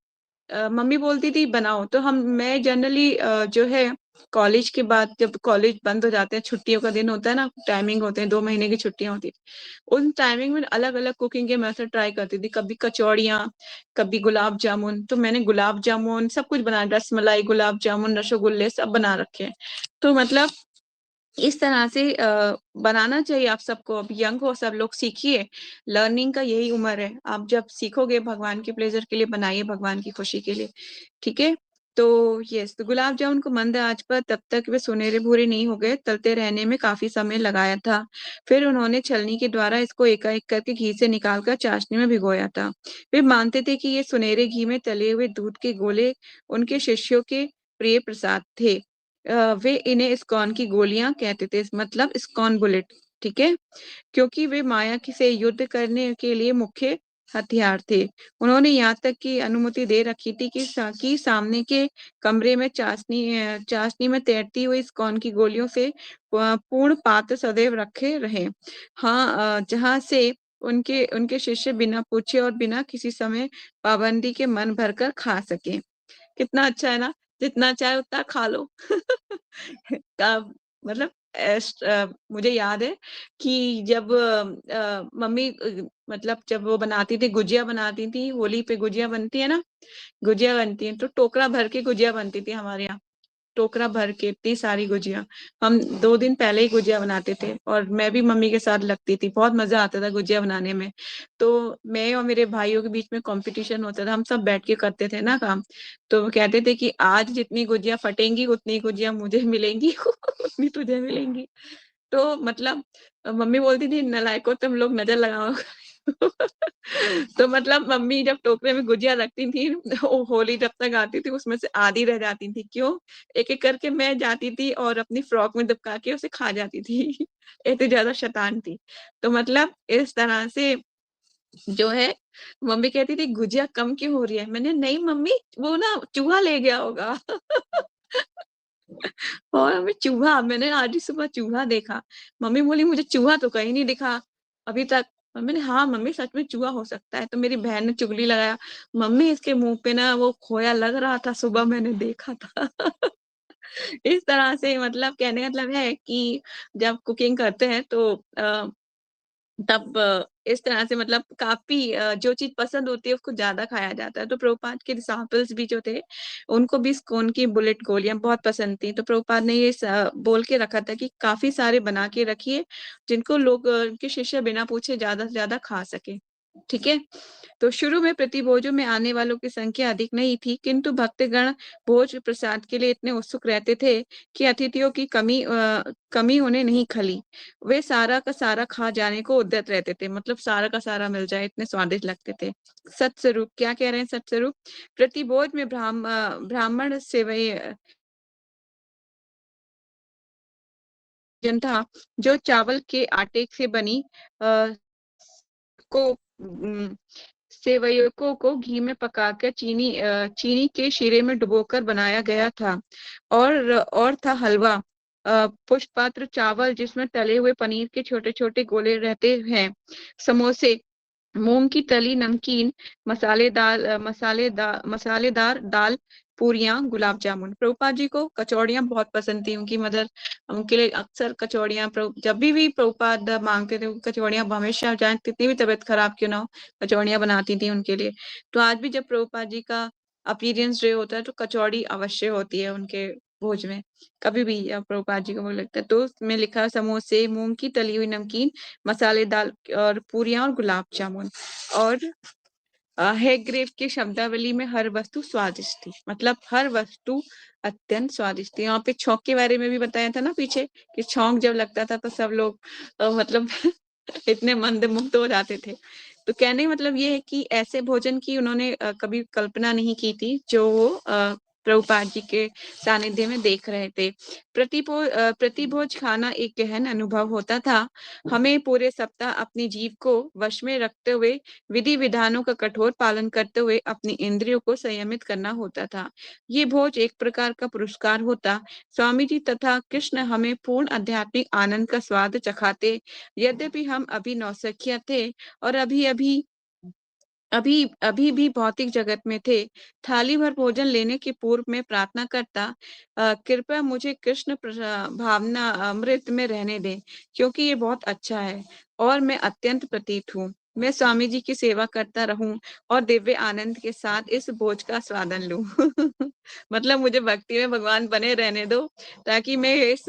मम्मी बोलती थी बनाओ, तो मैं जनरली जो है कॉलेज के बाद जब कॉलेज बंद हो जाते हैं, छुट्टियों का दिन होता है ना, टाइमिंग होते हैं, 2 महीने की छुट्टियाँ होती हैं। उन टाइमिंग में अलग-अलग कुकिंग के मेथड ट्राई करती थी, कभी कचौड़ियाँ, कभी गुलाब जामुन, तो मैंने गुलाब जामुन सब कुछ बनाया, रसमलाई, गुलाब जामुन, रसोगुल्ले सब बना रखे हैं। तो मतलब इस तरह से बनाना चाहिए आप सबको, अब यंग हो सब लोग सीखिए, लर्निंग का यही उम्र है। आप जब सीखोगे भगवान के प्लेज़र के लिए बनाइए, भगवान की खुशी के लिए, ठीक है? तो येस, तो गुलाब जामुन को मंद आँच पर तब तक वे सुनहरे भूरे नहीं हो गए, तलते रहने में काफ़ी समय लगाया था। फिर उन्होंने छलनी के द्वारा इसको एकाएक करके घी से निकाल कर चाशनी में भिगोया था। वे मानते थे कि ये सुनहरे घी में तले हुए दूध के गोले उनके शिष्यों के प्रिय प्रसाद थे। वे इन्हें इस्कॉन की गोलियाँ कहते थे, मतलब इस्कॉन बुलेट, ठीक है? क्योंकि वे माया से युद्ध करने के लिए मुख्य हथियार थे। उन्होंने यहाँ तक की अनुमति दे रखी थी कि सामने के कमरे में चाशनी में तैरती हुई इस्कॉन की गोलियों से पूर्ण पात्र सदैव रखे रहें। हाँ, जहाँ से उनके उनके शिष्य बिना पूछे और बिना किसी समय पाबंदी के मन भरकर खा सकें। कितना अच्छा है ना? जितना चाहे उतना खा लो। का मतलब मुझे याद है कि जब मम्मी मतलब जब वो बनाती थी, गुजिया बनाती थी, होली पे गुजिया बनती है ना, गुजिया बनती है, तो टोकरा भर के गुजिया बनती थी हमारे यहाँ। टोकरा भर के इतनी सारी गुजिया। हम 2 दिन पहले ही गुजिया बनाते थे और मैं भी मम्मी के साथ लगती थी। बहुत मज़ा आता था गुजिया बनाने में। तो मैं और मेरे भाइयों के बीच में कॉम्पिटिशन होता था। हम सब बैठ के करते थे ना काम। तो वो कहते थे कि आज जितनी गुजिया फटेंगी, उतनी गुजिया मुझे मिलेंगी, उतनी तुझे मिलेंगी। तो मतलब मम्मी बोलती थी, "नालायकों तुम लोग नज़र लगाओ।" तो मतलब मम्मी जब टोकरे में गुजिया रखती थी, होली जब तक आती थी उसमें से आधी रह जाती थी। क्यों? एक-एक करके मैं जाती थी और अपनी फ्रॉक में दबका के उसे खा जाती थी। इतनी ज़्यादा शैतान थी। तो मतलब इस तरह से जो है मम्मी कहती थी गुजिया कम क्यों हो रही है? मैंने नहीं मम्मी वो ना चूहा ले गया होगा। और हमें चूहा मैंने आज ही सुबह चूहा देखा। मम्मी बोली मुझे चूहा तो कहीं नहीं दिखा अभी तक। मैंने हाँ मम्मी सच में चूहा हो सकता है। तो मेरी बहन ने चुगली लगाया, मम्मी इसके मुँह पे ना वो खोया लग रहा था सुबह मैंने देखा था। इस तरह से मतलब कहने का मतलब है कि जब कुकिंग करते हैं तो तब इस तरह से मतलब काफ़ी जो चीज़ पसंद होती है उसको ज़्यादा खाया जाता है। तो प्रभुपाद के डिसाइपल्स भी जो थे, उनको भी इस्कॉन की बुलेट गोलियाँ बहुत पसंद थी। तो प्रभुपाद ने ये बोल के रखा था कि काफ़ी सारे बना के रखिए, जिनको लोग उनके शिष्य बिना पूछे ज़्यादा से ज़्यादा खा सकें। ठीक है? तो शुरू में प्रतिभोजों में आने वालों की संख्या अधिक नहीं थी, किंतु भक्तगण भोज प्रसाद के लिए इतने उत्सुक रहते थे कि अतिथियों की कमी उन्हें नहीं खली। वे सारा का सारा खा जाने को उद्यत रहते थे, मतलब सारा का सारा मिल जाए, इतने स्वादिष्ट लगते थे। सत्स्वरूप क्या कह रहे हैं सत्स्वरूप? प्रतिभोज में ब्राह्मण सेवय भोजन था, जो चावल के आटे से बनी को सेवयों को घी में पकाकर चीनी के शीरे में डुबोकर बनाया गया था। और था हलवा, पुष्पपात्र चावल जिसमें तले हुए पनीर के छोटे छोटे गोले रहते हैं, समोसे, मूंग की तली नमकीन, मसालेदार दाल, पूरियां, गुलाब जामुन। प्रभुपाद जी को कचौड़ियां बहुत पसंद थी। उनकी मदर उनके लिए अक्सर कचौड़ियां, जब भी प्रभुपाद मांगते थे कचौड़ियां, हमेशा चाहे कितनी भी तबीयत खराब क्यों ना हो, कचौड़ियां बनाती थी उनके लिए। तो आज भी जब प्रभुपाद जी का अपीयरेंस डे होता है तो कचौड़ी अवश्य होती है उनके भोज में, कभी भी प्रभुपाद जी को वो लगता है। तो उसमें लिखा समोसे, मूंग की तली हुई नमकीन, मसालेदार और पूरियां और गुलाब जामुन। और हेग्रेव की शब्दावली में हर वस्तु स्वादिष्ट थी, मतलब हर वस्तु अत्यंत स्वादिष्ट थी। यहाँ पे छौंक के बारे में भी बताया था ना पीछे, कि छौंक जब लगता था तो सब लोग मतलब इतने मंत्रमुग्ध हो जाते थे। तो कहने का मतलब ये है कि ऐसे भोजन की उन्होंने कभी कल्पना नहीं की थी, जो वो प्रभुपाद जी के सानिध्य में देख रहे थे। प्रतिभोज खाना एक गहन अनुभव होता था। हमें पूरे सप्ताह अपनी जीभ को वश में रखते हुए, विधि विधानों का कठोर पालन करते हुए अपनी इंद्रियों को संयमित करना होता था। ये भोज एक प्रकार का पुरस्कार होता। स्वामी जी तथा कृष्ण हमें पूर्ण आध्यात्मिक आनंद का स्वाद चखाते। यद्यपि हम अभी नौसिखिया थे और अभी भी भौतिक जगत में थे। थाली भर भोजन लेने के पूर्व में प्रार्थना करता, कृपया मुझे कृष्ण भावना अमृत में रहने दें, क्योंकि ये बहुत अच्छा है और मैं अत्यंत प्रतीत हूँ। मैं स्वामी जी की सेवा करता रहूं और दिव्य आनंद के साथ इस भोज का स्वादन लूं। मतलब मुझे भक्ति में भगवान बने रहने दो, ताकि मैं इस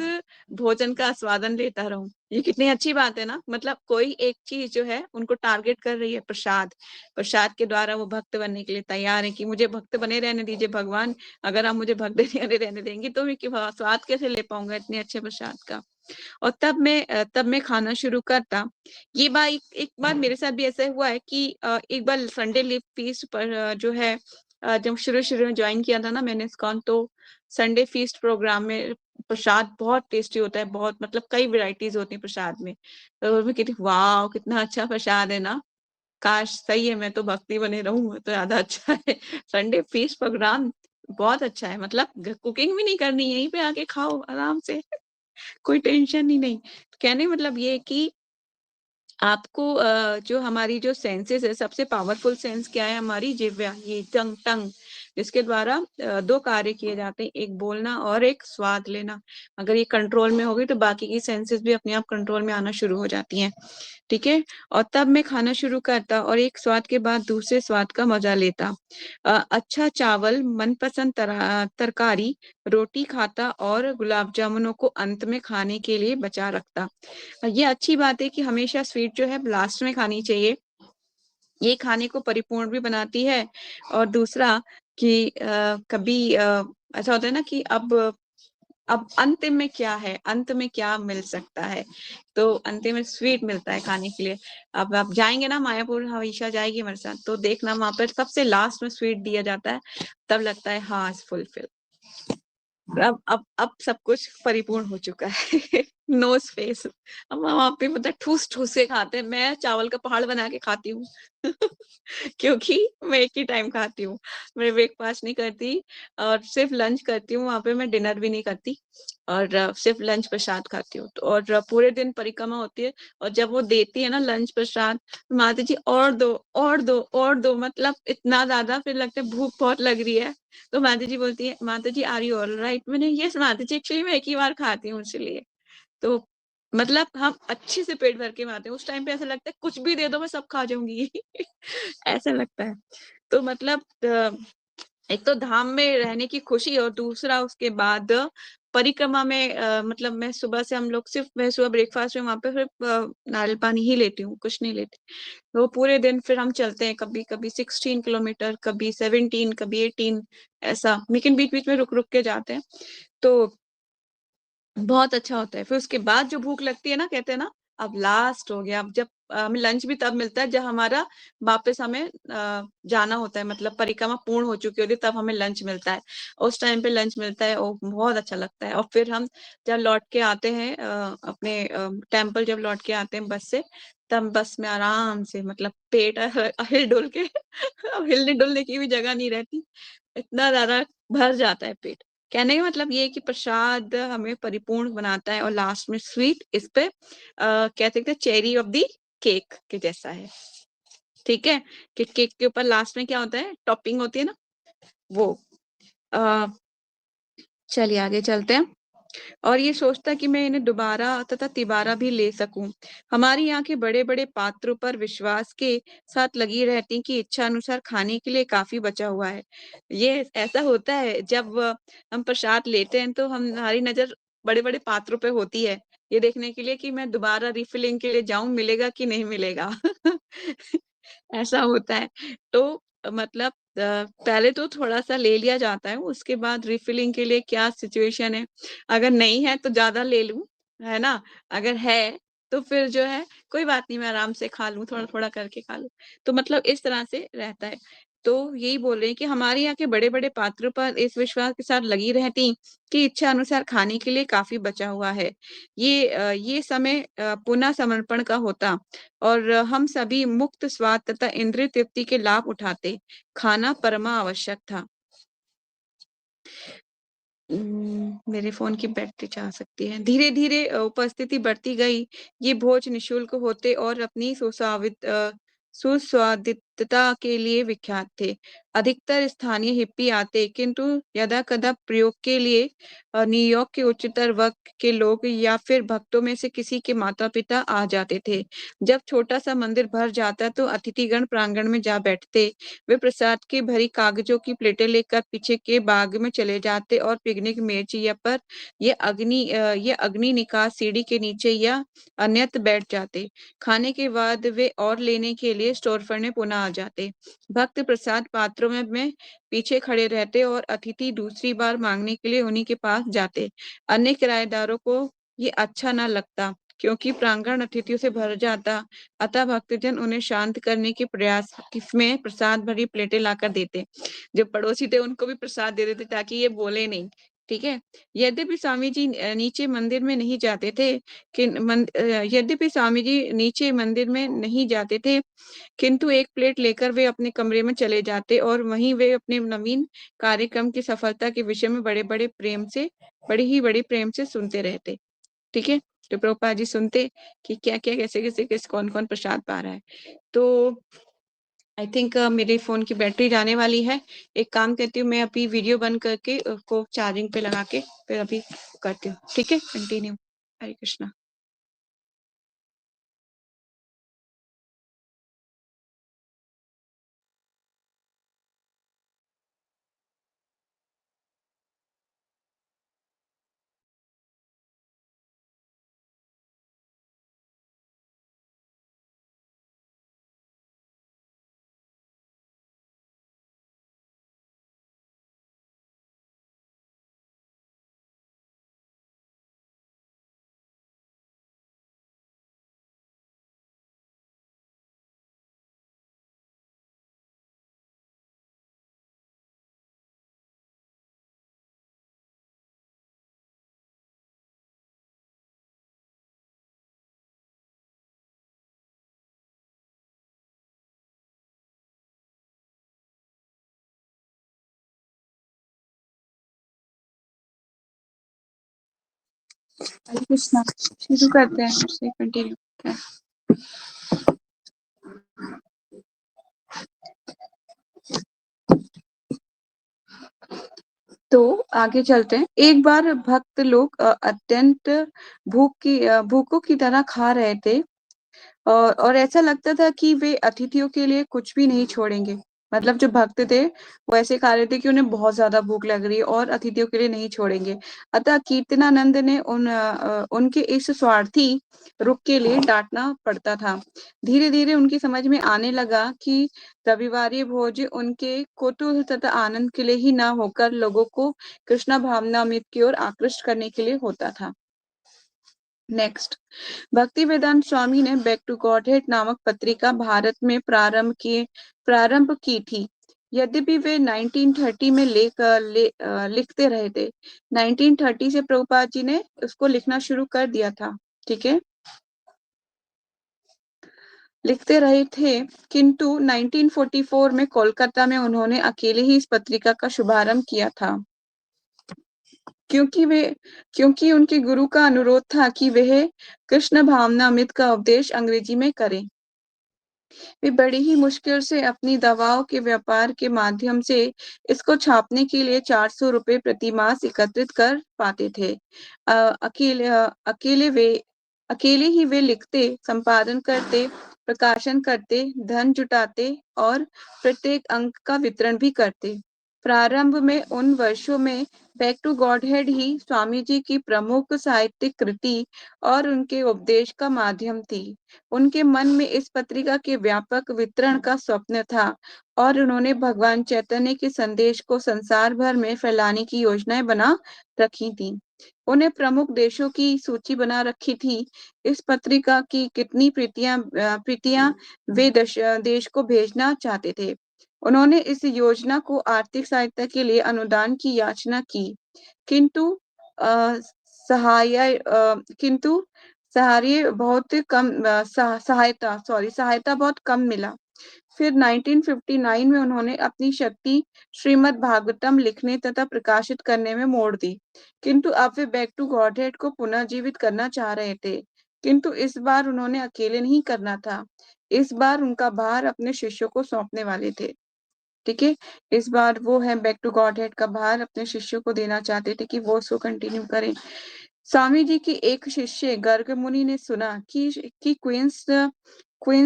भोजन का स्वादन लेता रहूं। ये कितनी अच्छी बात है ना। मतलब कोई एक चीज जो है उनको टारगेट कर रही है, प्रसाद। प्रसाद के द्वारा वो भक्त बनने के लिए तैयार है कि मुझे भक्त बने रहने दीजिए भगवान। अगर आप मुझे भक्त बने रहने देंगे तो मैं स्वाद कैसे ले पाऊंगा इतने अच्छे प्रसाद का। और तब मैं खाना शुरू करता। ये बात एक बार मेरे साथ भी ऐसा हुआ है कि एक बार संडे लिव फीस्ट पर जो है, जब शुरू में ज्वाइन किया था ना मैंने इस्कॉन, तो संडे फीस्ट प्रोग्राम में प्रसाद बहुत टेस्टी होता है, बहुत, मतलब कई वैरायटीज होती है प्रसाद में। तो मैं कहती वाह कितना अच्छा प्रसाद है ना, काश सही है, मैं तो भक्ति बने रहूं तो ज्यादा अच्छा है। संडे फीस्ट प्रोग्राम बहुत अच्छा है, मतलब कुकिंग भी नहीं करनी, यहीं पे आके खाओ आराम से। कोई टेंशन ही नहीं। कहने का मतलब ये है कि आपको जो हमारी जो सेंसेस है, सबसे पावरफुल सेंस क्या है? हमारी जिह्वा, ये टंग टंग, जिसके द्वारा दो कार्य किए जाते हैं, एक बोलना और एक स्वाद लेना। अगर ये कंट्रोल में होगी तो बाकी की सेंसेस भी अपने आप कंट्रोल में आना शुरू हो जाती हैं। ठीक है। और तब मैं खाना शुरू करता और एक स्वाद के बाद दूसरे स्वाद का मजा लेता। अच्छा चावल, मनपसंद तरकारी, रोटी खाता और गुलाब जामुनों को अंत में खाने के लिए बचा रखता। ये अच्छी बात है कि हमेशा स्वीट जो है लास्ट में खानी चाहिए। ये खाने को परिपूर्ण भी बनाती है। और दूसरा कि कभी ऐसा होता है ना कि अब अंतिम में क्या है, अंत में क्या मिल सकता है, तो अंतिम में स्वीट मिलता है खाने के लिए। अब आप जाएंगे ना मायापुर, हमेशा जाएगी हमारे साथ, तो देखना वहां पर सबसे लास्ट में स्वीट दिया जाता है, तब लगता है हाँ फुलफिल, अब सब कुछ परिपूर्ण हो चुका है। No space. अब वहां पे पता है ठूस ठूस के खाते हैं, मैं चावल का पहाड़ बना के खाती हूँ। क्योंकि मैं एक ही टाइम खाती हूँ, मैं ब्रेकफास्ट नहीं करती और सिर्फ लंच करती हूँ। वहां पे मैं डिनर भी नहीं करती और सिर्फ लंच प्रसाद खाती हूँ। तो और पूरे दिन परिक्रमा होती है, और जब वो देती है ना लंच प्रसाद, माता जी और दो और दो और दो, मतलब इतना ज्यादा, फिर लगता है भूख बहुत लग रही है। तो माता जी बोलती है, माता जी आर यू ऑल राइट? मैंने यस माता जी, एक्चुअली मैं एक ही बार खाती हूँ इसलिए। तो मतलब हम अच्छे से पेट भर के खाते हैं। उस टाइम पे ऐसा लगता है कुछ भी दे दो मैं सब खा जाऊंगी। ऐसा लगता है। तो मतलब एक तो धाम में रहने की खुशी और दूसरा उसके बाद परिक्रमा में मतलब मैं सुबह से हम लोग सिर्फ मैं सुबह ब्रेकफास्ट में वहां पे सिर्फ नारियल पानी ही लेती हूँ, कुछ नहीं लेती। तो पूरे दिन फिर हम चलते हैं, कभी कभी 16 किलोमीटर, कभी 17, कभी 18, ऐसा, लेकिन बीच बीच में रुक रुक के जाते हैं। तो बहुत अच्छा होता है। फिर उसके बाद जो भूख लगती है ना, कहते हैं ना अब लास्ट हो गया, अब जब हमें लंच भी तब मिलता है जब हमारा वापस हमें जाना होता है, मतलब परिक्रमा पूर्ण हो चुकी होती है तब हमें लंच मिलता है। उस टाइम पे लंच मिलता है और बहुत अच्छा लगता है। और फिर हम जब लौट के आते हैं अपने टेम्पल, जब लौट के आते हैं बस से, तब बस में आराम से मतलब पेट हिल डुल के अब हिलने डुलने की भी जगह नहीं रहती, इतना ज्यादा भर जाता है पेट। कहने का मतलब ये है कि प्रसाद हमें परिपूर्ण बनाता है और लास्ट में स्वीट इस पे कह सकते हैं चेरी ऑफ दी केक के जैसा है। ठीक है, कि केक के ऊपर लास्ट में क्या होता है, टॉपिंग होती है ना वो। अ, चलिए आगे चलते हैं। और ये सोचता है कि मैं इन्हें दोबारा तथा तिबारा भी ले सकूं। हमारी यहाँ के बड़े बड़े पात्रों पर विश्वास के साथ लगी रहती कि इच्छा अनुसार खाने के लिए काफी बचा हुआ है। ये ऐसा होता है जब हम प्रसाद लेते हैं तो हमारी नजर बड़े बड़े पात्रों पे होती है, ये देखने के लिए कि मैं दोबारा रिफिलिंग के लिए जाऊं, मिलेगा कि नहीं मिलेगा। ऐसा होता है। तो मतलब पहले तो थोड़ा-सा ले लिया जाता है, उसके बाद रिफिलिंग के लिए क्या सिचुएशन है, अगर नहीं है तो ज़्यादा ले लूँ, है ना? अगर है तो फिर जो है कोई बात नहीं, मैं आराम से खा लूँ, थोड़ा-थोड़ा करके खा लूँ। तो मतलब इस तरह से रहता है। तो यही बोल रहे हैं कि हमारे यहाँ के बड़े-बड़े पात्रों पर इस विश्वास के साथ लगी रहती कि इच्छा अनुसार खाने के लिए काफ़ी बचा हुआ है। ये समय पुनः समर्पण का होता और हम सभी मुक्त स्वाद तथा इंद्रिय तृप्ति के लाभ उठाते। खाना परमा आवश्यक था। मेरे फ़ोन की बैटरी जा सकती है। धीरे-धीरे उपस्थिति बढ़ती गई। ये भोज निःशुल्क होते और अपनी सुस्वादितता के लिए विख्यात थे। अधिकतर स्थानीय हिप्पी आते, किंतु यदा-कदा प्रयोग के लिए न्यूयॉर्क के उच्चतर वर्ग के लोग या फिर भक्तों में से किसी के माता-पिता आ जाते थे। जब छोटा-सा मंदिर भर जाता तो अतिथिगण प्रांगण में जा बैठते। वे प्रसाद की भरी कागजों की प्लेटें लेकर पीछे के बाग में चले जाते और पिकनिक मेज या पर ये अग्नि निकास सीढ़ी के नीचे या अन्यत्र बैठ जाते। खाने के बाद वे और लेने के लिए स्टोर में पुनः आ जाते। भक्त प्रसाद पात्रों में पीछे खड़े रहते और अतिथि दूसरी बार मांगने के लिए उन्हीं के पास जाते। अन्य किराएदारों को ये अच्छा न लगता क्योंकि प्रांगण अतिथियों से भर जाता, अतः भक्तजन उन्हें शांत करने के प्रयास में प्रसाद भरी प्लेटें लाकर देते। जो पड़ोसी थे उनको भी प्रसाद दे देते ताकि ये बोले नहीं। ठीक है। यद्यपि स्वामी जी नीचे मंदिर में नहीं जाते थे, यद्यपि स्वामी जी नीचे मंदिर में नहीं जाते थे, किंतु एक प्लेट लेकर वे अपने कमरे में चले जाते और वहीं वे अपने नवीन कार्यक्रम की सफलता के विषय में बड़े प्रेम से सुनते रहते। ठीक है। तो प्रभुपाद जी सुनते कि क्या-क्या, कैसे-कैसे, कौन-कौन प्रसाद पा रहा है। तो आई थिंक मेरे फ़ोन की बैटरी जाने वाली है। एक काम करती हूँ, मैं अभी वीडियो बंद करके उसको चार्जिंग पे लगा के फिर अभी करती हूँ। ठीक है? कंटिन्यू। हरे कृष्णा। हरे कृष्णा। शुरू करते हैं फिर से कंटिन्यू करते हैं। तो आगे चलते हैं। एक बार भक्त लोग अत्यंत भूखों की तरह खा रहे थे और ऐसा लगता था कि वे अतिथियों के लिए कुछ भी नहीं छोड़ेंगे। मतलब जो भक्त थे वो ऐसे खा रहे थे कि उन्हें बहुत ज्यादा भूख लग रही है और अतिथियों के लिए नहीं छोड़ेंगे। अतः कीर्तनानंद ने उनके इस स्वार्थी रुख के लिए डांटना पड़ता था। धीरे धीरे उनकी समझ में आने लगा कि रविवारी भोज उनके कौतूहल तथा आनंद के लिए ही न होकर लोगों को कृष्णा भावनामृत की ओर आकृष्ट करने के लिए होता था। नेक्स्ट, भक्ति वेदांत स्वामी ने बैक टू गॉडहेड नामक पत्रिका भारत में प्रारंभ की थी। यद्यपि वे 1930 में लिखते रहे थे। 1930 से प्रभुपाद जी ने उसको लिखना शुरू कर दिया था। ठीक है, लिखते रहे थे, किंतु 1944 में कोलकाता में उन्होंने अकेले ही इस पत्रिका का शुभारंभ किया था, क्योंकि उनके गुरु का अनुरोध था कि वह कृष्ण भावनामृत का उपदेश अंग्रेजी में करें। वे बड़ी ही मुश्किल से अपनी दवाओं के व्यापार के माध्यम से इसको छापने के लिए 400 रुपए प्रति मास एकत्रित कर पाते थे। अकेले ही वे लिखते, संपादन करते, प्रकाशन करते, धन जुटाते और प्रत्येक अंक का वितरण भी करते। प्रारंभ में उन वर्षों में बैक टू गॉडहेड ही स्वामी जी की प्रमुख साहित्यिक कृति और उनके उपदेश का माध्यम थी। उनके मन में इस पत्रिका के व्यापक वितरण का स्वप्न था और उन्होंने भगवान चैतन्य के संदेश को संसार भर में फैलाने की योजनाएं बना रखी थी। उन्हें प्रमुख देशों की सूची बना रखी थी। इस पत्रिका की कितनी प्रीतियां वे देश को भेजना चाहते थे। उन्होंने इस योजना को आर्थिक सहायता के लिए अनुदान की याचना की, किंतु सहायता बहुत कम मिला। फिर 1959 में उन्होंने अपनी शक्ति श्रीमद् भागवतम लिखने तथा प्रकाशित करने में मोड़ दी, किंतु अब वे बैक टू गॉडहेड को पुनर्जीवित करना चाह रहे थे। किंतु इस बार उन्होंने अकेले नहीं करना था, इस बार उनका भार अपने शिष्यों को सौंपने वाले थे। ठीक है, इस बार वो है बैक टू गॉडहेड का भार अपने शिष्यों को देना चाहते थे कि वो उसको कंटिन्यू करें। स्वामी जी की एक शिष्य गर्ग मुनि ने सुना कि क्वींस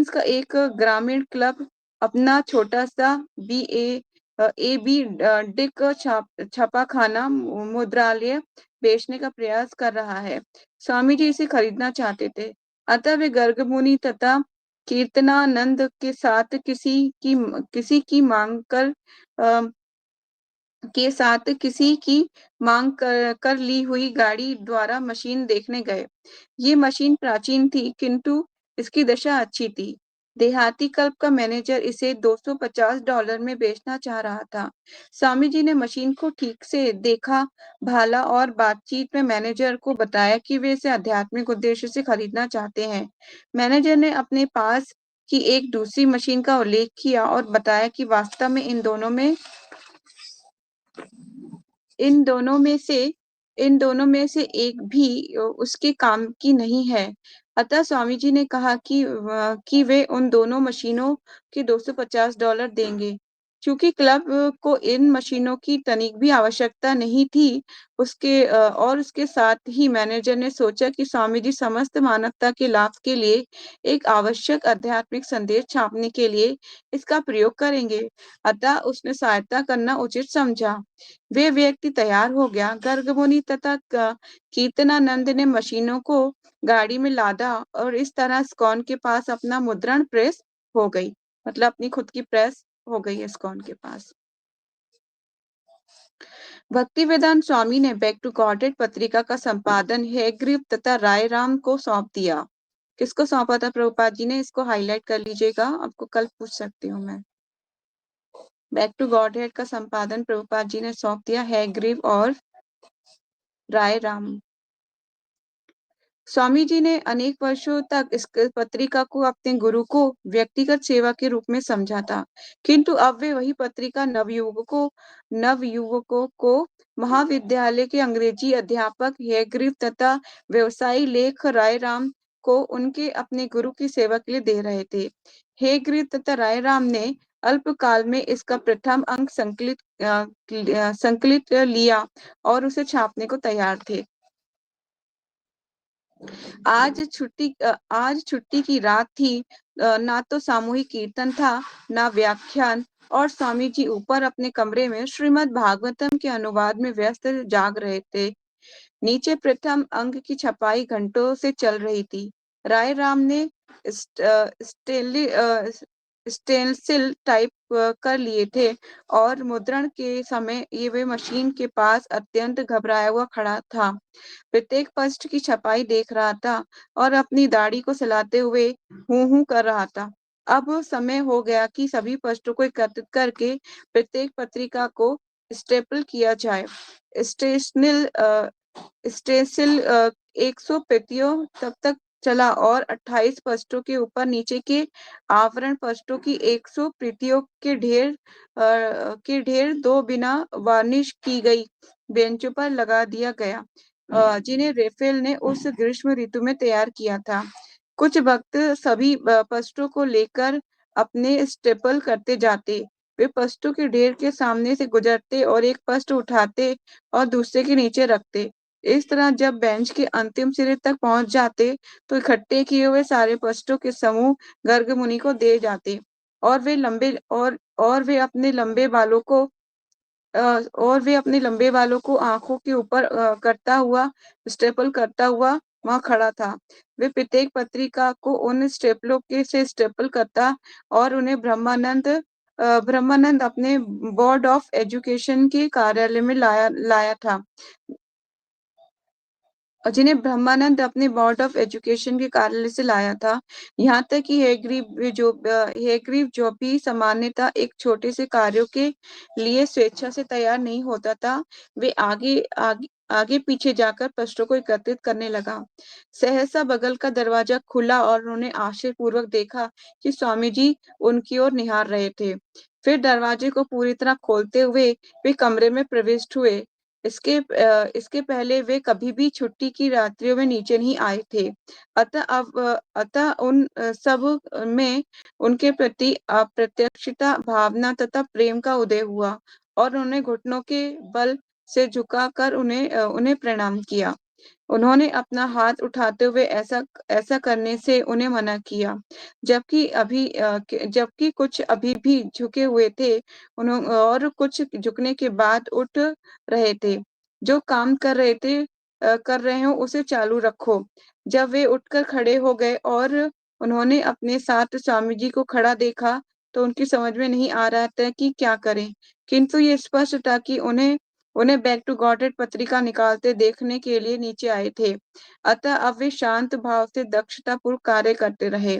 का एक ग्रामीण क्लब अपना छोटा सा बी डिक छापाखाना मुद्रालय बेचने का प्रयास कर रहा है। स्वामी जी इसे खरीदना चाहते थे। अतः वे गर्ग मुनि तथा कीर्तनानंद के साथ किसी की मांग कर कर ली हुई गाड़ी द्वारा मशीन देखने गए। ये मशीन प्राचीन थी, किंतु इसकी दशा अच्छी थी। देहाती क्लब का मैनेजर इसे $250 में बेचना चाह रहा था। स्वामी जी ने मशीन को ठीक से देखा भाला और बातचीत में मैनेजर को बताया कि वे इसे आध्यात्मिक उद्देश्य से खरीदना चाहते हैं। मैनेजर ने अपने पास की एक दूसरी मशीन का उल्लेख किया और बताया कि वास्तव में इन दोनों में से एक भी उसके काम की नहीं है। अतः स्वामी जी ने कहा कि वे उन दोनों मशीनों के $250 देंगे। क्योंकि क्लब को इन मशीनों की तनिक भी आवश्यकता नहीं थी, उसके साथ ही मैनेजर ने सोचा कि स्वामी जी समस्त मानवता के लाभ के लिए एक आवश्यक आध्यात्मिक संदेश छापने के लिए इसका प्रयोग करेंगे। अतः उसने सहायता करना उचित समझा। वे व्यक्ति तैयार हो गया। गर्ग मुनि तथा कीर्तनानंद ने मशीनों को गाड़ी में लादा और इस तरह इस्कॉन के पास अपना मुद्रण प्रेस हो गई, मतलब अपनी खुद की प्रेस हो गई इस्कॉन के पास। भक्ति वेदांत स्वामी ने बैक टू गॉडहेड पत्रिका का संपादन हेग्रीव तथा राय राम को सौंप दिया। किसको सौंपा था प्रभुपाद जी ने? इसको हाईलाइट कर लीजिएगा, आपको कल पूछ सकती हूँ मैं। बैक टू गॉडहेड का संपादन प्रभुपाद जी ने सौंप दिया हेग्रीव और राय राम। स्वामी जी ने अनेक वर्षों तक इस पत्रिका को अपने गुरु को व्यक्तिगत सेवा के रूप में समझा था, किंतु अब वे वही पत्रिका नवयुवकों को महाविद्यालय के अंग्रेजी अध्यापक हेग्रीव तथा व्यवसायी लेख राय राम को उनके अपने गुरु की सेवा के लिए दे रहे थे। हेग्रीव तथा राय राम ने अल्पकाल में इसका प्रथम अंक संकलित लिया और उसे छापने को तैयार थे। आज छुट्टी की रात थी। ना तो सामूहिक कीर्तन था, ना व्याख्यान और स्वामी जी ऊपर अपने कमरे में श्रीमद् भागवतम के अनुवाद में व्यस्त जाग रहे थे। नीचे प्रथम अंक की छपाई घंटों से चल रही थी। राय राम ने स्टेंसिल टाइप कर लिए थे और मुद्रण के समय ये वे मशीन के पास अत्यंत घबराया हुआ खड़ा था। प्रत्येक पृष्ठ की छपाई देख रहा था और अपनी दाढ़ी को सहलाते हुए हूं कर रहा था। अब समय हो गया कि सभी पृष्ठों को एकत्रित करके प्रत्येक पत्रिका को स्टेपल किया जाए। स्टेशनल स्टेसिल 100 प्रतियों तब तक चला और 28 पृष्ठों के ऊपर नीचे के आवरण पृष्ठों की 100 प्रतियों के ढेर दो बिना वार्निश की गई बेंचों पर लगा दिया गया, जिन्हें रेफेल ने उस ग्रीष्म ऋतु में तैयार किया था। कुछ वक्त सभी पृष्ठों को लेकर अपने स्टेपल करते जाते। वे पृष्ठों के ढेर के सामने से गुजरते और एक पृष्ठ उठाते और दूसरे के नीचे रखते। इस तरह जब बेंच के अंतिम सिरे तक पहुंच जाते तो इकट्ठे किए हुए सारे पृष्ठों के समूह गर्ग मुनि को दे जाते और वे अपने लंबे बालों को आंखों के ऊपर करता हुआ स्टेपल करता हुआ वहां खड़ा था। वे प्रत्येक पत्रिका को उन स्टेपलों के से स्टेपल करता और उन्हें ब्रह्मानंद अपने बोर्ड ऑफ एजुकेशन के कार्यालय में लाया था, जिन्हें ब्रह्मानंद अपने बोर्ड ऑफ एजुकेशन के कार्यालय से लाया था। यहाँ तक कि हेग्रीव जो भी सामान्यतः एक छोटे से कार्यों के लिए स्वेच्छा से तैयार नहीं होता था, वे आगे पीछे जाकर पृष्ठों को एकत्रित करने लगा। सहसा बगल का दरवाजा खुला और उन्होंने आश्चर्यपूर्वक देखा कि स्वामी जी उनकी ओर निहार रहे थे। फिर दरवाजे को पूरी तरह खोलते हुए वे कमरे में प्रविष्ट हुए। इसके पहले वे कभी भी छुट्टी की रात्रियों में नीचे नहीं आए थे। अतः उन सब में उनके प्रति अप्रत्याशित भावना तथा प्रेम का उदय हुआ और उन्होंने घुटनों के बल से झुकाकर उन्हें प्रणाम किया। उन्होंने अपना हाथ उठाते हुए ऐसा करने से उन्हें मना किया, जबकि कुछ अभी भी झुके हुए थे और कुछ झुकने के बाद उठ रहे थे। जो काम कर रहे हो उसे चालू रखो। जब वे उठकर खड़े हो गए और उन्होंने अपने साथ स्वामी जी को खड़ा देखा तो उनकी समझ में नहीं आ रहा था कि क्या करें, किंतु ये स्पष्ट था कि उन्हें बैक टू गॉडेड पत्रिका निकालते देखने के लिए नीचे आए थे। अतः अब वे शांत भाव से दक्षतापूर्वक कार्य करते रहे।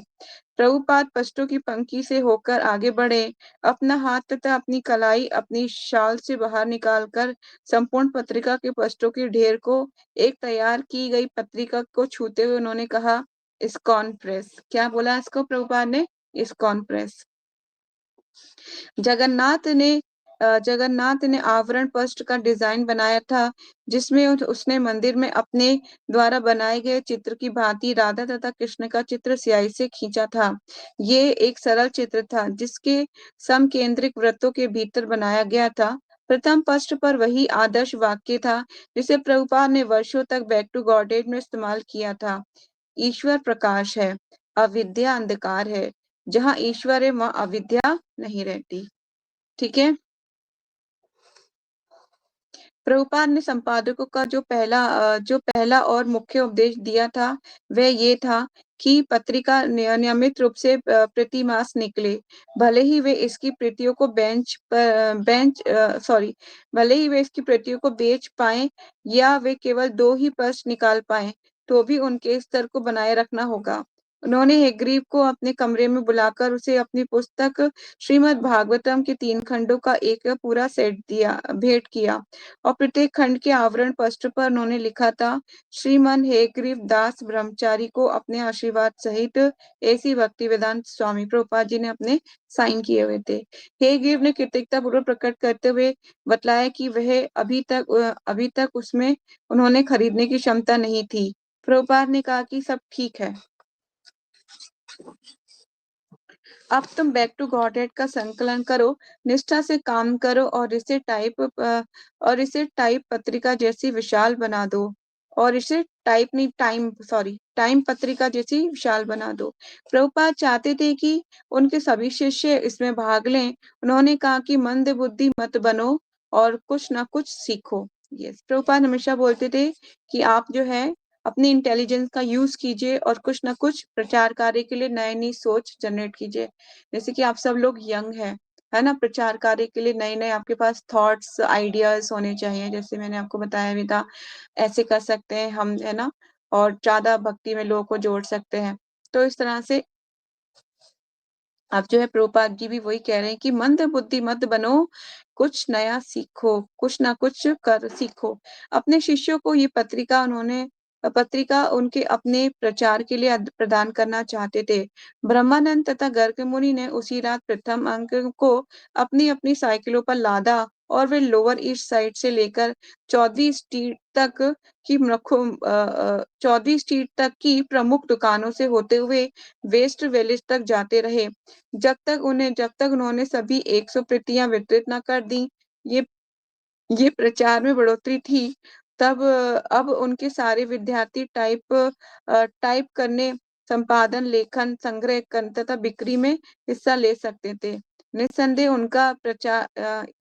प्रभुपाद पृष्ठों की पंक्ति से होकर आगे बढ़े, अपना हाथ तथा अपनी कलाई अपनी शाल से बाहर निकालकर संपूर्ण पत्रिका के पृष्ठों के ढेर को एक तैयार की गई पत्रिका को छूते हुए उन्होंने कहा, इस्कॉन प्रेस। क्या बोला इसको प्रभुपाद ने? ISKCON press. जगन्नाथ ने आवरण पृष्ठ का डिजाइन बनाया था, जिसमें उसने मंदिर में अपने द्वारा बनाए गए चित्र की भांति राधा तथा कृष्ण का चित्र स्याही से खींचा था। ये एक सरल चित्र था जिसके समकेंद्रिक वृत्तों के भीतर बनाया गया था। प्रथम पृष्ठ पर वही आदर्श वाक्य था जिसे प्रभुपाद ने वर्षों तक बैक टू गॉडेड में इस्तेमाल किया था। ईश्वर प्रकाश है, अविद्या अंधकार है। जहाँ ईश्वर है वहाँ अविद्या नहीं रहती। ठीक है। प्रभुपाद ने संपादकों का जो पहला और मुख्य उपदेश दिया था वह ये था कि पत्रिका नियमित रूप से प्रतिमास निकले। भले ही वे इसकी प्रतियों को बेच पाएं या वे केवल 2 ही पृष्ठ निकाल पाएं, तो भी उनके स्तर को बनाए रखना होगा। उन्होंने हेग्रीव को अपने कमरे में बुलाकर उसे अपनी पुस्तक श्रीमद् भागवतम के 3 खंडों का एक पूरा सेट भेंट किया और प्रत्येक खंड के आवरण पृष्ठ पर उन्होंने लिखा था, श्रीमान हेग्रीव दास ब्रह्मचारी को अपने आशीर्वाद सहित ऐसी भक्ति वेदांत स्वामी प्रभुपाद जी ने अपने साइन किए हुए थे। हेग्रीव ने कृतज्ञता पूर्वक प्रकट करते हुए बतलाया कि वह अभी तक उसमें उन्होंने खरीदने की क्षमता नहीं थी। प्रभुपाद ने कहा कि सब ठीक है, अब तुम बैक टू गॉडेड का संकलन करो, निष्ठा से काम करो और इसे टाइप पत्रिका जैसी विशाल बना दो और इसे टाइम पत्रिका जैसी विशाल बना दो। प्रभुपाद चाहते थे कि उनके सभी शिष्य इसमें भाग लें। उन्होंने कहा कि मंद बुद्धि मत बनो और कुछ ना कुछ सीखो। यस, प्रभुपाद हमेशा बोलते थे कि आप जो है अपनी इंटेलिजेंस का यूज कीजिए और कुछ ना कुछ प्रचार कार्य के लिए नई नई सोच जनरेट कीजिए। जैसे कि आप सब लोग यंग है ना, प्रचार कार्य के लिए नए नए आपके पास थॉट्स आइडियाज होने चाहिए। जैसे मैंने आपको बताया भी था, ऐसे कर सकते हैं हम, है ना, और ज्यादा भक्ति में लोगों को जोड़ सकते हैं। तो इस तरह से अब जो है प्रभुपाद जी भी वही कह रहे हैं कि मंद बुद्धि मत बनो, कुछ नया सीखो, कुछ ना कुछ कर सीखो। अपने शिष्यों को ये पत्रिका उनके अपने प्रचार के लिए प्रदान करना चाहते थे। ब्रह्मानंद तथा गर्ग मुनि ने उसी रात प्रथम अंक को अपनी अपनी साइकिलों पर लादा और वे लोअर ईस्ट साइड से लेकर 14 स्ट्रीट तक की प्रमुख दुकानों से होते हुए वेस्ट विलेज तक जाते रहे। जब तक उन्होंने सभी 100 प्रतियां वितरित न कर दी, ये ये प्रचार में बढ़ोतरी थी। अब उनके सारे विद्यार्थी टाइप करने, संपादन, लेखन, संग्रह करने तथा बिक्री में हिस्सा ले सकते थे। निस्संदेह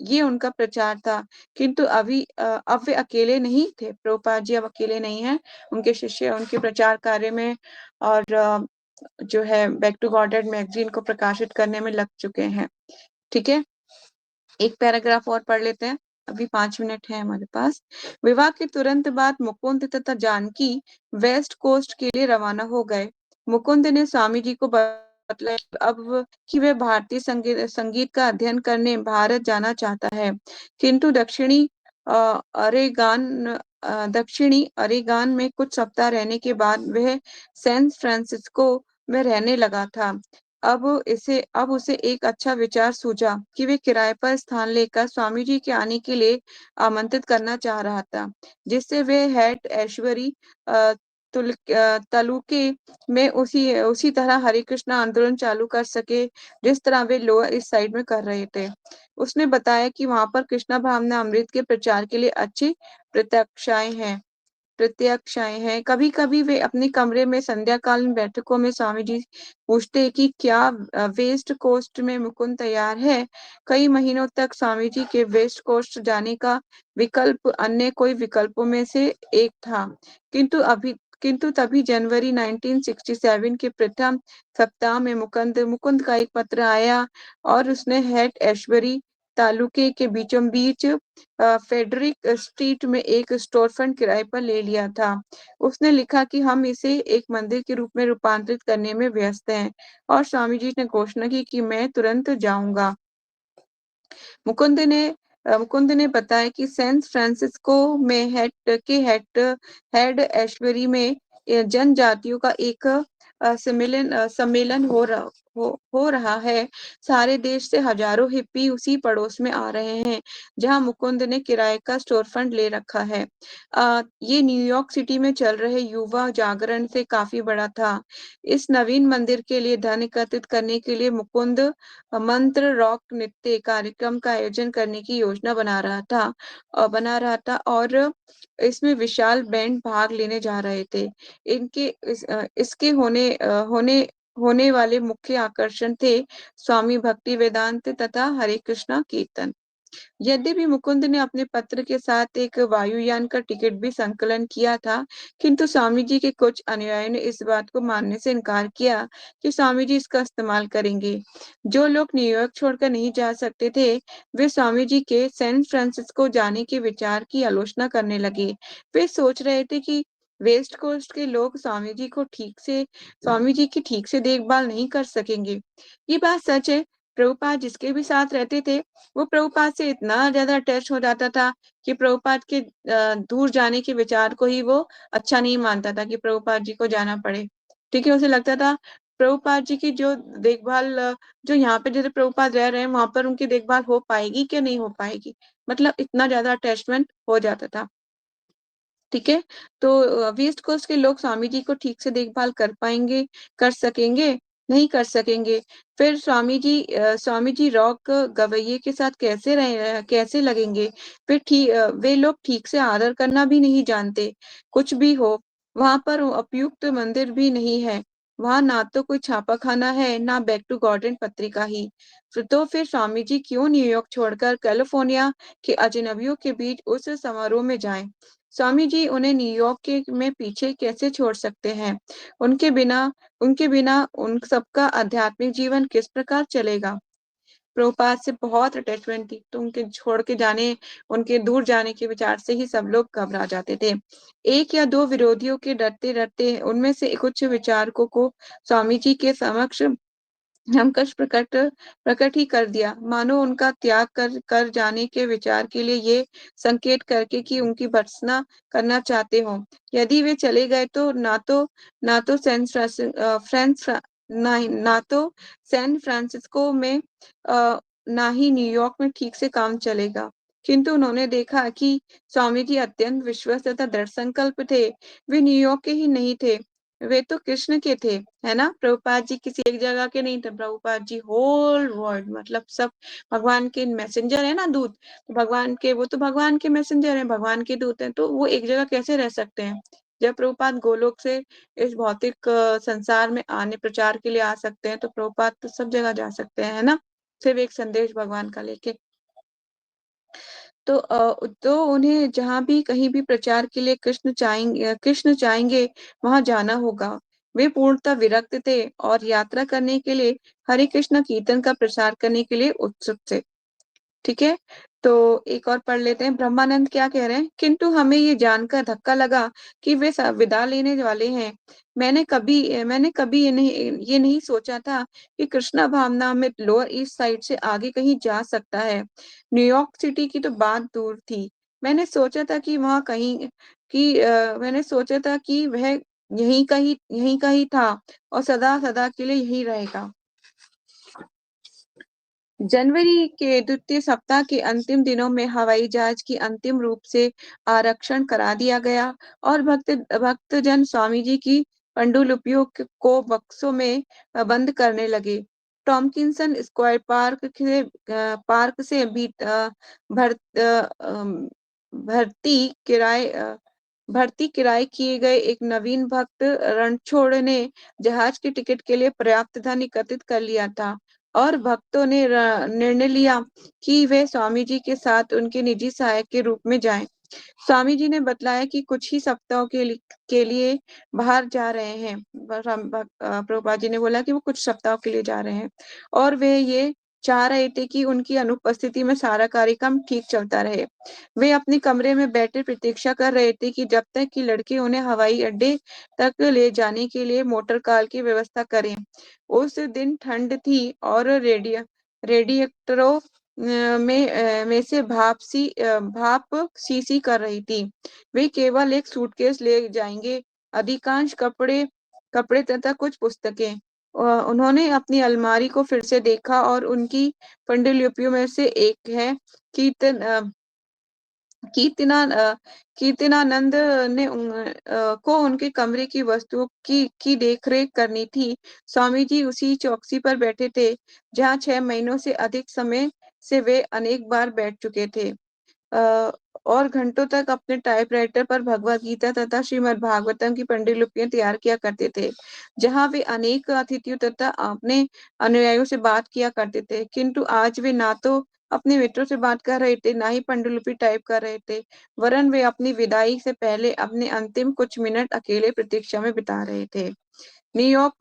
ये उनका प्रचार था। किंतु अब वे अकेले नहीं थे। प्रभुपाद जी अब अकेले नहीं हैं। उनके शिष्य उनके प्रचार कार्य में और जो है बैक टू गॉडेड मैगजीन को प्रकाशित करने में लग चुके हैं। ठीक है, एक पैराग्राफ और पढ़ लेते हैं, अभी 5 मिनट है हमारे पास। विवाह के तुरंत बाद मुकुंद तथा जानकी वेस्ट कोस्ट के लिए रवाना हो गए। मुकुंद ने स्वामी जी को बतलाया अब कि वह भारतीय संगीत का अध्ययन करने भारत जाना चाहता है, किंतु दक्षिणी अरेगान में कुछ सप्ताह रहने के बाद वह सैन फ्रांसिस्को में रहने लगा था। अब उसे एक अच्छा विचार सूझा कि वे किराए पर स्थान लेकर स्वामी जी के आने के लिए आमंत्रित करना चाह रहा था, जिससे वे हैट ऐश्वरी तालुके में उसी तरह हरे कृष्ण आंदोलन चालू कर सके जिस तरह वे लोअर ईस्ट साइड में कर रहे थे। उसने बताया कि वहां पर कृष्णा भावना अमृत के प्रचार के लिए अच्छी प्रत्यक्षाएं हैं प्रत्यक्षाएं हैं। कभी कभी वे अपने कमरे में संध्याकालीन बैठकों में स्वामी जी पूछते कि क्या वेस्ट कोस्ट में मुकुंद तैयार है। कई महीनों तक स्वामी जी के वेस्ट कोस्ट जाने का विकल्प अन्य कोई विकल्पों में से एक था, किंतु तभी जनवरी 1967 के प्रथम सप्ताह में मुकुंद का एक पत्र आया और उसने हैट ऐश्वरी तालुके के बीचों बीच फेडरिक स्ट्रीट में एक स्टोरफ्रंट किराए पर ले लिया था। उसने लिखा कि हम इसे एक मंदिर के रूप में रूपांतरित करने में व्यस्त हैं और स्वामी जी ने घोषणा की कि मैं तुरंत जाऊंगा। मुकुंद ने बताया कि सैन फ्रांसिस्को में हेड ऐश्वरी में जनजातियों का एक सम्मेलन हो रहा है। सारे देश से हजारों हिप्पी उसी पड़ोस में आ रहे हैं जहां मुकुंद ने किराए का स्टोर फ्रंट ले रखा है। ये न्यूयॉर्क सिटी में चल रहे युवा जागरण से काफी बड़ा था। इस नवीन मंदिर के लिए धन एकत्रित करने के लिए मुकुंद मंत्र रॉक नृत्य कार्यक्रम का आयोजन करने की योजना बना रहा था और इसमें विशाल बैंड भाग लेने जा रहे थे। इसके होने वाले मुख्य आकर्षण थे स्वामी भक्ति वेदांत तथा हरे कृष्णा कीर्तन। यद्यपि मुकुंद ने अपने पत्र के साथ एक वायुयान का टिकट भी संकलन किया था, किंतु स्वामी जी के कुछ अनुयायियों ने इस बात को मानने से इनकार किया कि स्वामी जी इसका इस्तेमाल करेंगे। जो लोग न्यूयॉर्क छोड़कर नहीं जा सकते थे, वे स्वामी जी के सैन फ्रांसिस्को जाने के विचार की आलोचना करने लगे। वे सोच रहे थे कि वेस्ट कोस्ट के लोग स्वामी जी की ठीक से देखभाल नहीं कर सकेंगे। ये बात सच है। प्रभुपाद जिसके भी साथ रहते थे, वो प्रभुपाद से इतना ज्यादा अटैच हो जाता था कि प्रभुपाद के दूर जाने के विचार को ही वो अच्छा नहीं मानता था कि प्रभुपाद जी को जाना पड़े। ठीक है, उसे लगता था प्रभुपाद जी की जो देखभाल जो यहाँ पे जैसे प्रभुपाद रह रहे हैं वहां पर उनकी देखभाल हो पाएगी कि नहीं हो पाएगी, मतलब इतना ज्यादा अटैचमेंट हो जाता था। ठीक है, तो वेस्ट कोस्ट के लोग स्वामी जी को ठीक से देखभाल कर सकेंगे नहीं कर सकेंगे। फिर स्वामी जी रॉक गवैये के साथ कैसे लगेंगे? वे लोग ठीक से आदर करना भी नहीं जानते। कुछ भी हो, वहाँ पर उपयुक्त मंदिर भी नहीं है। वहाँ ना तो कोई छापाखाना है, ना बैक टू गार्डन पत्रिका ही। फिर स्वामी जी क्यों न्यूयॉर्क छोड़कर कैलिफोर्निया के अजनबियों के बीच उस समारोह में जाएँ? स्वामी जी उन्हें न्यूयॉर्क में पीछे कैसे छोड़ सकते हैं? उनके बिना उनके बिना उन सबका आध्यात्मिक जीवन किस प्रकार चलेगा? प्रभुपाद से बहुत अटैचमेंट थी, तो उनके दूर जाने के विचार से ही सब लोग घबरा जाते थे। 1 या 2 विरोधियों के डरते-डरते उनमें से कुछ विचारकों को स्वामी जी के समक्ष हम कष्ट प्रकट ही कर दिया, मानो उनका त्याग कर जाने के विचार के लिए ये संकेत करके कि उनकी भर्त्सना करना चाहते हों। यदि वे चले गए तो ना तो ना तो सैन फ्रांसिस्को में ना ही न्यूयॉर्क में ठीक से काम चलेगा। किंतु उन्होंने देखा कि स्वामी जी अत्यंत विश्वस्त तथा दृढ़ संकल्प थे। वे न्यूयॉर्क के ही नहीं थे, वे तो कृष्ण के थे, है ना? प्रभुपाद जी किसी एक जगह के नहीं थे, प्रभुपाद जी होल वर्ल्ड मतलब सब भगवान के मैसेंजर है ना दूत, तो भगवान के मैसेंजर हैं, भगवान के दूत हैं, तो वो एक जगह कैसे रह सकते हैं? जब प्रभुपाद गोलोक से इस भौतिक संसार में आने प्रचार के लिए आ सकते हैं, तो प्रभुपाद तो सब जगह जा सकते हैं, है ना? सिर्फ एक संदेश भगवान का लेके। तो उन्हें जहाँ भी कहीं भी प्रचार के लिए कृष्ण चाहेंगे वहाँ जाना होगा। वे पूर्णतः विरक्त थे और यात्रा करने के लिए हरे कृष्ण कीर्तन का प्रसार करने के लिए उत्सुक थे। ठीक है? तो एक और पढ़ लेते हैं, ब्रह्मानंद क्या कह रहे हैं? किंतु हमें ये जानकर धक्का लगा कि वे विदा लेने वाले हैं। मैंने कभी ये नहीं सोचा था कि कृष्णा भावना में लोअर ईस्ट साइड से आगे कहीं जा सकता है। न्यूयॉर्क सिटी की तो बात दूर थी। मैंने सोचा था कि वह यहीं का ही था और सदा सदा के लिए यहीं रहेगा। जनवरी के द्वितीय सप्ताह के अंतिम दिनों में हवाई जहाज की अंतिम रूप से आरक्षण करा दिया गया और भक्तजन स्वामी जी की पंडुलिपियों को बक्सों में बंद करने लगे। टॉमकिंसन स्क्वायर पार्क से भी भर्ती किराए भर्ती किराए किए गए एक नवीन भक्त रणछोड़ ने जहाज की टिकट के लिए पर्याप्त धन एकत्रित कर लिया था और भक्तों ने निर्णय लिया कि वे स्वामी जी के साथ उनके निजी सहायक के रूप में जाएं। स्वामी जी ने बतलाया कि कुछ ही सप्ताहों के लिए बाहर जा रहे हैं। प्रभुपाद जी ने बोला कि वो कुछ सप्ताहों के लिए जा रहे हैं और वे ये चाह रहे थे कि उनकी अनुपस्थिति में सारा कार्यक्रम ठीक चलता रहे। वे अपने कमरे में बैठे प्रतीक्षा कर रहे थे कि जब तक कि लड़के उन्हें हवाई अड्डे तक ले जाने के लिए मोटर कार की व्यवस्था करें। उस दिन ठंड थी और रेडिएटरों में से भाप सी कर रही थी। वे केवल एक सूटकेस ले जाएंगे, अधिकांश कपड़े तथा कुछ पुस्तकें। उन्होंने अपनी अलमारी को फिर से देखा और उनकी पंडुलिपियों में से एक है कीर्तन कीर्तिना कीर्तनानंद को उनके कमरे की वस्तुओं की देखरेख करनी थी। स्वामी जी उसी चौकसी पर बैठे थे, जहाँ 6 महीनों से अधिक समय से वे अनेक बार बैठ चुके थे। और घंटों तक अपने टाइपराइटर पर भगवद गीता तथा श्रीमद् भागवतम की पंडितलिपियां तैयार किया करते थे, जहाँ वे अनेक अतिथियों तथा अपने अनुयायियों से बात किया करते थे। किंतु आज वे ना तो अपने मित्रों से बात कर रहे थे, ना ही पंडुलिपि टाइप कर रहे थे, वरन वे अपनी विदाई से पहले अपने अंतिम कुछ मिनट अकेले प्रतीक्षा में बिता रहे थे। न्यूयॉर्क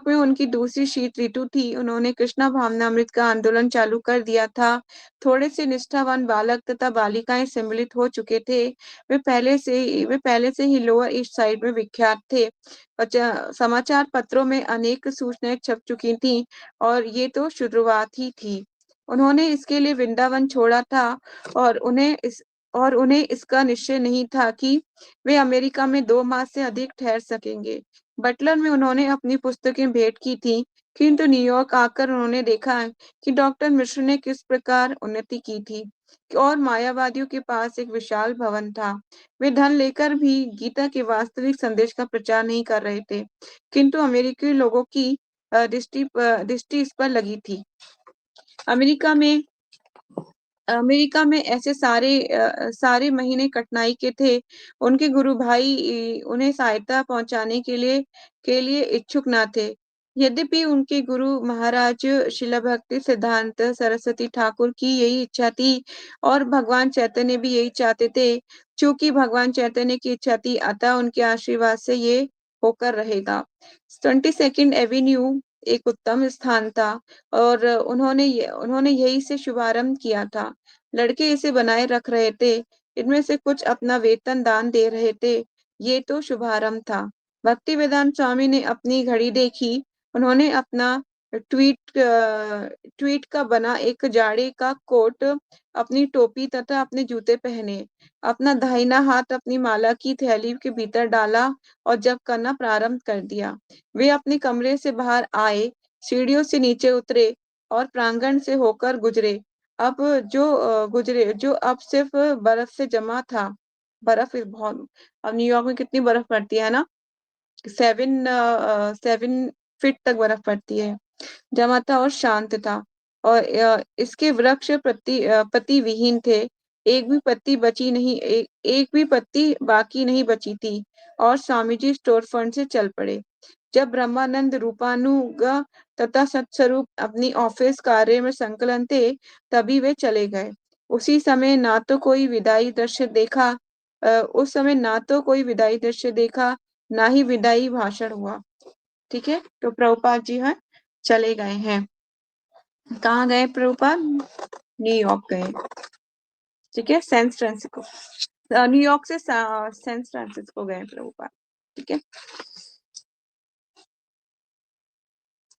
में उनकी दूसरी शीत ऋतु थी। उन्होंने कृष्णा भावनामृत का आंदोलन चालू कर दिया था। थोड़े से निष्ठावान बालक तथा बालिकाएं सम्मिलित हो चुके थे। वे पहले से ही लोअर ईस्ट साइड में विख्यात थे। समाचार पत्रों में अनेक सूचनाएं छप चुकी थीं और ये तो शुरुआत ही थी। उन्होंने इसके लिए वृंदावन छोड़ा था और उन्हें इसका निश्चय नहीं था कि वे अमेरिका में 2 माह से अधिक ठहर सकेंगे। बटलर में उन्होंने अपनी पुस्तकें भेंट की थी, किंतु न्यूयॉर्क आकर उन्होंने देखा कि डॉक्टर मिश्र ने किस प्रकार उन्नति की थी और मायावादियों के पास एक विशाल भवन था। वे धन लेकर भी गीता के वास्तविक संदेश का प्रचार नहीं कर रहे थे, किंतु अमेरिकी लोगों की दृष्टि इस पर लगी थी। अमेरिका में ऐसे सारे महीने कठिनाई के थे। उनके गुरु भाई उन्हें सहायता पहुंचाने के लिए इच्छुक न थे। यद्यपि उनके गुरु महाराज शिला भक्ति सिद्धांत सरस्वती ठाकुर की यही इच्छा थी और भगवान चैतन्य भी यही चाहते थे। चूंकि भगवान चैतन्य की इच्छा थी, अतः उनके आशीर्वाद से ये होकर रहेगा। 22nd एवेन्यू एक उत्तम स्थान था और उन्होंने यही से शुभारंभ किया था। लड़के इसे बनाए रख रहे थे, इनमें से कुछ अपना वेतन दान दे रहे थे। ये तो शुभारंभ था। भक्ति वेदांत स्वामी ने अपनी घड़ी देखी। उन्होंने अपना ट्वीट का बना एक जाड़े का कोट, अपनी टोपी तथा अपने जूते पहने, अपना दाहिना हाथ अपनी माला की थैली के भीतर डाला और जप करना प्रारंभ कर दिया। वे अपने कमरे से बाहर आए, सीढ़ियों से नीचे उतरे और प्रांगण से होकर गुजरे। जो अब सिर्फ बर्फ से जमा था। बर्फ बहुत, अब न्यूयॉर्क में कितनी बर्फ पड़ती है ना, 7 फीट तक बर्फ पड़ती है। जमा था और शांत था और इसके वृक्ष पत्ती विहीन थे। एक भी पत्ती बाकी नहीं बची थी और स्वामी जी स्टोर फ्रंट से चल पड़े। जब ब्रह्मानंद रूपानुग तथा सत्स्वरूप अपनी ऑफिस कार्य में संकलन थे, तभी वे चले गए। उसी समय ना तो कोई विदाई दृश्य देखा, उस समय ना तो कोई विदाई दृश्य देखा, ना ही विदाई भाषण हुआ। ठीक है, तो प्रभुपाद जी हैं चले गए हैं। कहाँ गए प्रभुपाद? न्यूयॉर्क गए। ठीक है, सैन फ्रांसिस्को, न्यूयॉर्क से सैन फ्रांसिस्को गए प्रभुपाद। ठीक है,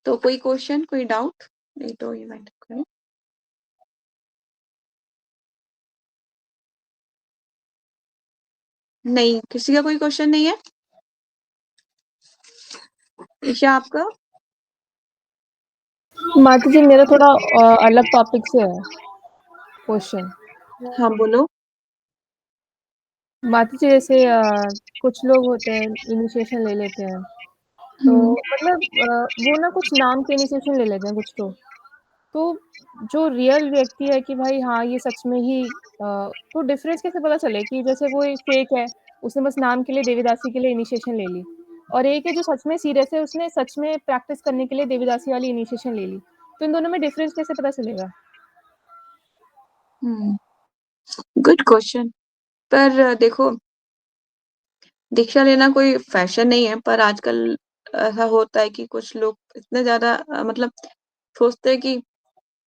तो कोई क्वेश्चन, कोई डाउट? नहीं तो इवेंट करें। नहीं, किसी का कोई क्वेश्चन नहीं है? ईशा आपका? माता जी मेरा थोड़ा अलग टॉपिक से है क्वेश्चन। हाँ बोलो। माता जी जैसे कुछ लोग होते हैं इनिशिएशन ले लेते हैं, तो मतलब वो ना कुछ नाम के इनिशिएशन ले लेते हैं कुछ तो जो रियल व्यक्ति है कि भाई हाँ ये सच में ही तो डिफरेंस कैसे पता चले कि जैसे वो फेक है, उसने बस नाम के लिए देवीदासी के लिए इनिशिएशन ले ली, और एक है जो सच में सीरियस है, उसने सच में प्रैक्टिस करने के लिए देवीदासी वाली इनिशिएशन ले ली, तो इन दोनों में डिफरेंस कैसे पता चलेगा? Good question. पर देखो, दीक्षा लेना कोई फैशन नहीं है, पर आजकल ऐसा होता है कि कुछ लोग इतने ज्यादा मतलब सोचते हैं कि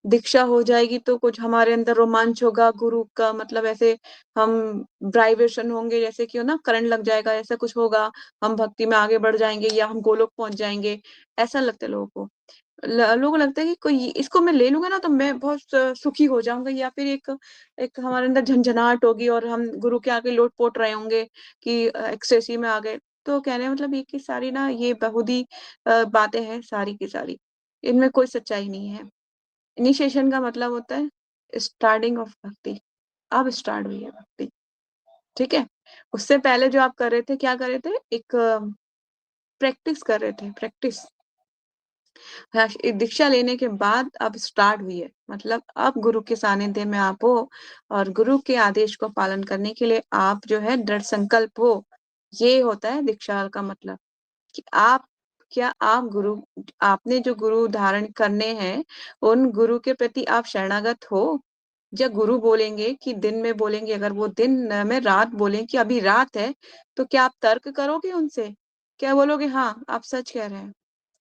दीक्षा हो जाएगी तो कुछ हमारे अंदर रोमांच होगा, गुरु का मतलब ऐसे हम वाइब्रेशन होंगे, जैसे कि हो ना करंट लग जाएगा, ऐसा कुछ होगा, हम भक्ति में आगे बढ़ जाएंगे या हम गोलोक पहुंच जाएंगे, ऐसा लगता है लोगों को। लोगों को लगता है कि कोई इसको मैं ले लूंगा ना तो मैं बहुत सुखी हो जाऊंगा, या फिर एक एक हमारे अंदर झंझनाहट होगी और हम गुरु के आगे लोट पोट रहे होंगे कि एक्सटेसी में आ गए। तो कहने मतलब ये की सारी ना ये बहुधी बातें हैं सारी की सारी, इनमें कोई सच्चाई नहीं है। इनिशिएशन का मतलब होता है स्टार्टिंग ऑफ भक्ति। अब स्टार्ट हुई है भक्ति। ठीक है, उससे पहले जो आप कर रहे थे, क्या कर रहे थे? एक प्रैक्टिस कर रहे थे, प्रैक्टिस। दीक्षा लेने के बाद अब स्टार्ट हुई है, मतलब अब गुरु के सानिध्य में आप हो और गुरु के आदेश को पालन करने के लिए आप जो है दृढ़ संकल्प हो। ये होता है दीक्षा का मतलब कि आप गुरु, आपने जो गुरु धारण करने हैं, उन गुरु के प्रति आप शरणागत हो। जब गुरु बोलेंगे कि दिन में बोलेंगे, अगर वो दिन में रात बोलें कि अभी रात है, तो क्या आप तर्क करोगे उनसे? क्या बोलोगे हाँ आप सच कह रहे हैं?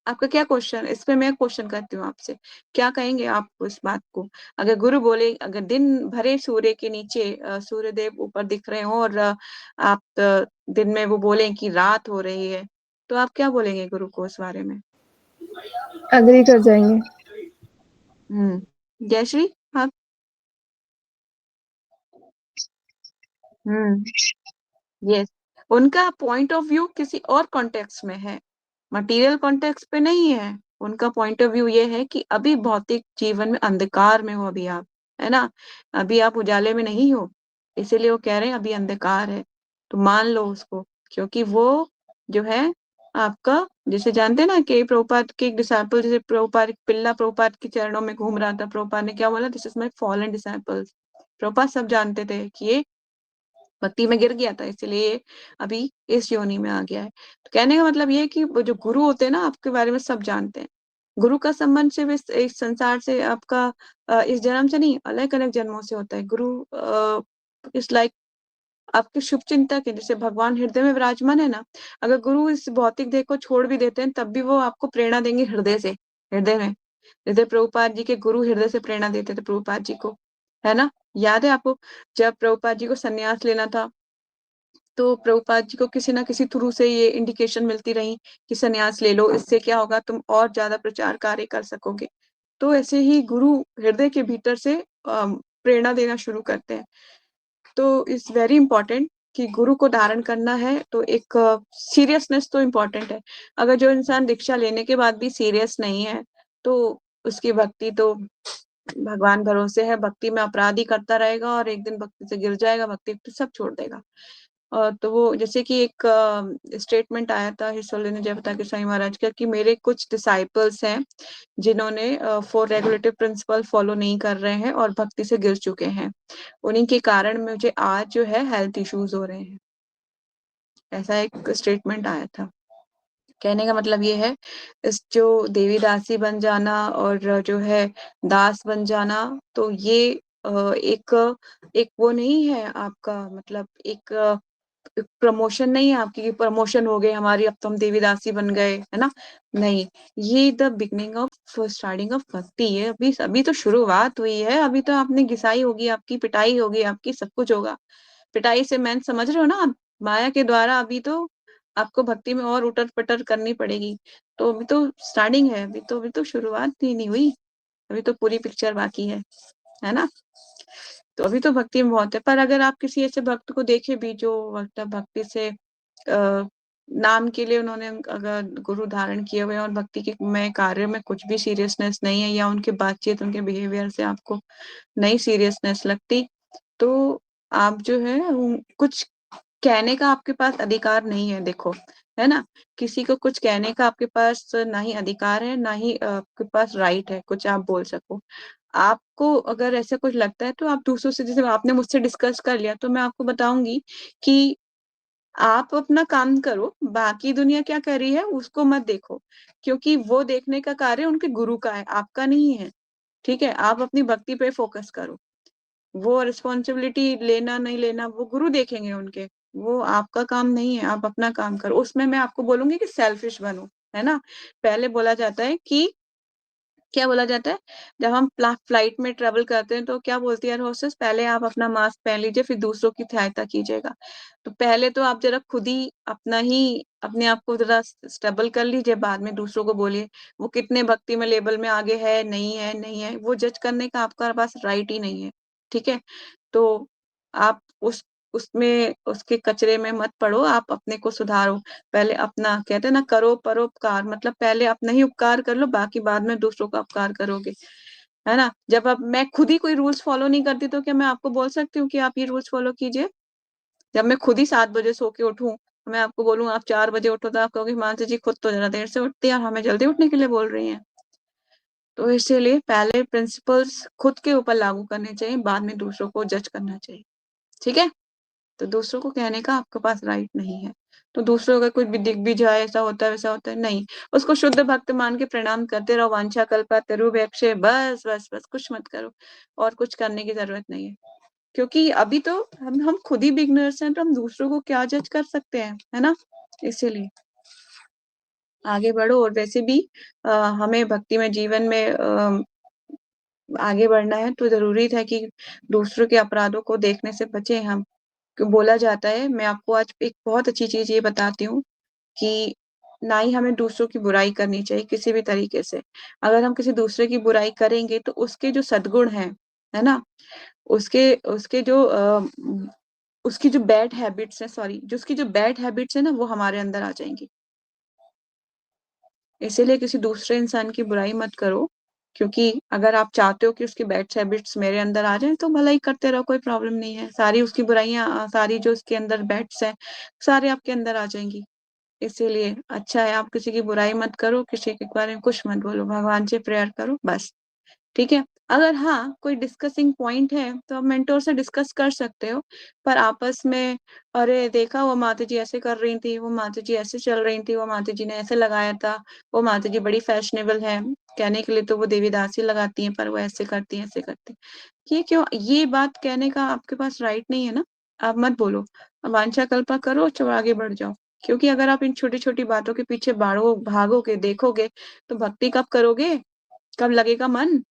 आपका क्या क्वेश्चन? इस पे मैं क्वेश्चन करती हूँ आपसे, क्या कहेंगे आप उस बात को? अगर गुरु बोले, अगर दिन भरे सूर्य के नीचे सूर्य देव ऊपर दिख रहे हो और आप दिन में वो बोले कि रात हो रही है, तो आप क्या बोलेंगे गुरु को उस बारे में? एग्री कर जाएंगे। जयश्री आप? यस, उनका पॉइंट ऑफ व्यू किसी और कॉन्टेक्स्ट में है, मटेरियल कॉन्टेक्स्ट पे नहीं है। उनका पॉइंट ऑफ व्यू ये है कि अभी भौतिक जीवन में अंधकार में हो, अभी आप, है ना, अभी आप उजाले में नहीं हो, इसीलिए वो कह रहे हैं अभी अंधकार है। तो मान लो उसको, क्योंकि वो जो है आपका, जैसे जानते हैं ना कि प्रभुपाद के एक डिसाइपल, जैसे प्रभुपाद पिल्ला प्रभुपाद के चरणों में घूम रहा था, प्रभुपाद ने क्या बोला, this is my fallen disciples. Prabhupada सब जानते थे कि ये भक्ति में गिर गया था, इसलिए अभी इस योनि में आ गया है। तो कहने का मतलब ये है कि वो जो गुरु होते हैं ना, आपके बारे में सब जानते हैं। गुरु का संबंध सिर्फ इस संसार से आपका इस जन्म से नहीं, अलग अलग जन्मों से होता है। गुरु इस लाइक आपके शुभ चिंतक है, जैसे भगवान हृदय में विराजमान है ना, अगर गुरु इस भौतिक देह को छोड़ भी देते हैं तब भी वो आपको प्रेरणा देंगे हृदय से, हृदय में। जैसे प्रभुपाद जी के गुरु हृदय से प्रेरणा देते थे प्रभुपाद जी को, है ना। याद है आपको, जब प्रभुपाद जी को संन्यास लेना था तो प्रभुपाद जी को किसी ना किसी थ्रू से ये इंडिकेशन मिलती रही कि संन्यास ले लो, इससे क्या होगा, तुम और ज्यादा प्रचार कार्य कर सकोगे। तो ऐसे ही गुरु हृदय के भीतर से प्रेरणा देना शुरू करते हैं। तो इट्स वेरी इंपॉर्टेंट कि गुरु को धारण करना है तो एक सीरियसनेस तो इम्पोर्टेंट है। अगर जो इंसान दीक्षा लेने के बाद भी सीरियस नहीं है तो उसकी भक्ति तो भगवान भरोसे है, भक्ति में अपराध ही करता रहेगा और एक दिन भक्ति से गिर जाएगा, भक्ति तो सब छोड़ देगा। तो वो जैसे कि एक स्टेटमेंट आया था हिस्सोलिन जयपता के स्वामी महाराज का कि मेरे कुछ डिसाइपल्स हैं जिन्होंने 4 रेगुलेटिव प्रिंसिपल फॉलो नहीं कर रहे हैं और भक्ति से गिर चुके हैं, उन्हीं के कारण मुझे आज जो है हेल्थ इश्यूज हो रहे हैं। ऐसा एक स्टेटमेंट आया था। कहने का मतलब ये है, इस जो देवी दासी बन जाना और जो है दास बन जाना, तो ये एक वो नहीं है आपका, मतलब एक प्रमोशन नहीं है आपकी, प्रमोशन हो गई हमारी, अब तो हम देवीदासी बन गए, है ना। नहीं, ये the beginning of starting of भक्ति है। अभी तो शुरुआत हुई है, अभी तो आपने घिसाई होगी, आपकी पिटाई होगी, आपकी सब कुछ होगा। पिटाई से मैं समझ रहे हो ना, माया के द्वारा अभी तो आपको भक्ति में और उटर पटर करनी पड़ेगी। तो अभी तो स्टार्टिंग है, अभी तो शुरुआत ही नहीं हुई, अभी तो पूरी पिक्चर बाकी है ना। तो अभी तो भक्ति में बहुत है। पर अगर आप किसी ऐसे भक्त को देखे भी जो मतलब भक्ति से नाम के लिए उन्होंने अगर गुरु धारण किए हुए और भक्ति के में कार्य में कुछ भी सीरियसनेस नहीं है, या उनके बातचीत उनके बिहेवियर से आपको नई सीरियसनेस लगती, तो आप जो है कुछ कहने का आपके पास अधिकार नहीं है। देखो, है ना, किसी को कुछ कहने का आपके पास ना ही अधिकार है, ना ही आपके पास राइट है कुछ आप बोल सको। आपको अगर ऐसा कुछ लगता है तो आप दूसरों से, जैसे आपने मुझसे डिस्कस कर लिया, तो मैं आपको बताऊंगी कि आप अपना काम करो, बाकी दुनिया क्या कर रही है उसको मत देखो, क्योंकि वो देखने का कार्य उनके गुरु का है, आपका नहीं है। ठीक है, आप अपनी भक्ति पे फोकस करो। वो रिस्पॉन्सिबिलिटी लेना नहीं लेना वो गुरु देखेंगे उनके, वो आपका काम नहीं है। आप अपना काम करो। उसमें मैं आपको बोलूंगी कि सेल्फिश बनो, है ना। पहले बोला जाता है कि, क्या बोला जाता है, जब हम फ्लाइट में ट्रेवल करते हैं तो क्या बोलती है एयर होस्टेस, पहले आप अपना मास्क पहन लीजिए फिर दूसरों की सहायता कीजिएगा। तो पहले तो आप जरा खुद ही अपने आप को जरा स्टेबल कर लीजिए, बाद में दूसरों को बोलिए। वो कितने भक्ति में लेवल में आगे है, नहीं है, वो जज करने का आपका पास राइट ही नहीं है। ठीक है, तो आप उसमें उसके कचरे में मत पड़ो, आप अपने को सुधारो। पहले अपना, कहते हैं ना, करो परोपकार, मतलब पहले अपना ही उपकार कर लो, बाकी बाद में दूसरों का उपकार करोगे, है ना। जब अब मैं खुद ही कोई रूल्स फॉलो नहीं करती तो क्या मैं आपको बोल सकती हूँ कि आप ये रूल्स फॉलो कीजिए? जब मैं खुद ही 7 बजे सो के उठूं, मैं आपको बोलूँ आप 4 बजे उठो, तो आप कहोगे मानसी जी खुद तो जरा देर से उठती है और हमें जल्दी उठने के लिए बोल रही हैं। तो इसीलिए पहले प्रिंसिपल्स खुद के ऊपर लागू करने चाहिए, बाद में दूसरों को जज करना चाहिए। ठीक है, तो दूसरों को कहने का आपके पास राइट नहीं है। तो दूसरों का कुछ भी दिख भी जाए, ऐसा होता है वैसा होता है, नहीं, उसको शुद्ध भक्त मान के प्रणाम करते रहो। वांछा कल्पा तरुभ्यक्षे, बस बस बस, कुछ मत करो, और कुछ करने की जरूरत नहीं है। क्योंकि अभी तो हम खुद ही बिगनर्स हैं, तो हम दूसरों को क्या जज कर सकते हैं, है ना। इसीलिए आगे बढ़ो। और वैसे भी हमें भक्ति में जीवन में आगे बढ़ना है तो जरूरी है कि दूसरों के अपराधों को देखने से बचे हम। बोला जाता है, मैं आपको आज एक बहुत अच्छी चीज ये बताती हूँ कि ना ही हमें दूसरों की बुराई करनी चाहिए किसी भी तरीके से। अगर हम किसी दूसरे की बुराई करेंगे तो उसके जो सद्गुण हैं, है ना, उसके उसके जो उसकी जो बैड हैबिट्स है, सॉरी, जो उसकी जो बैड हैबिट्स है ना, वो हमारे अंदर आ जाएंगी। इसीलिए किसी दूसरे इंसान की बुराई मत करो, क्योंकि अगर आप चाहते हो कि उसकी बैड हैबिट्स मेरे अंदर आ जाए तो भलाई करते रहो, कोई प्रॉब्लम नहीं है। सारी उसकी बुराइयां, सारी जो उसके अंदर बैड्स हैं, सारे आपके अंदर आ जाएंगी। इसीलिए अच्छा है आप किसी की बुराई मत करो, किसी के बारे में कुछ मत बोलो, भगवान से प्रेयर करो बस, ठीक है। अगर हाँ कोई डिस्कसिंग पॉइंट है तो आप मेंटोर से डिस्कस कर सकते हो, पर आपस में अरे देखा वो माता जी ऐसे कर रही थी, वो माता जी ऐसे चल रही थी, वो माता जी ने ऐसे लगाया था, वो माता जी बड़ी फैशनेबल है, कहने के लिए तो वो देवीदासी लगाती हैं पर वो ऐसे करती हैं ऐसे करती हैं, ये क्यों, ये बात कहने का आपके पास राइट नहीं है ना, आप मत बोलो, वांछा कल्पा करो, चलो आगे बढ़ जाओ। क्योंकि अगर आप इन छोटी छोटी बातों के पीछे भागोगे देखोगे तो भक्ति कब करोगे, कब लगेगा मन।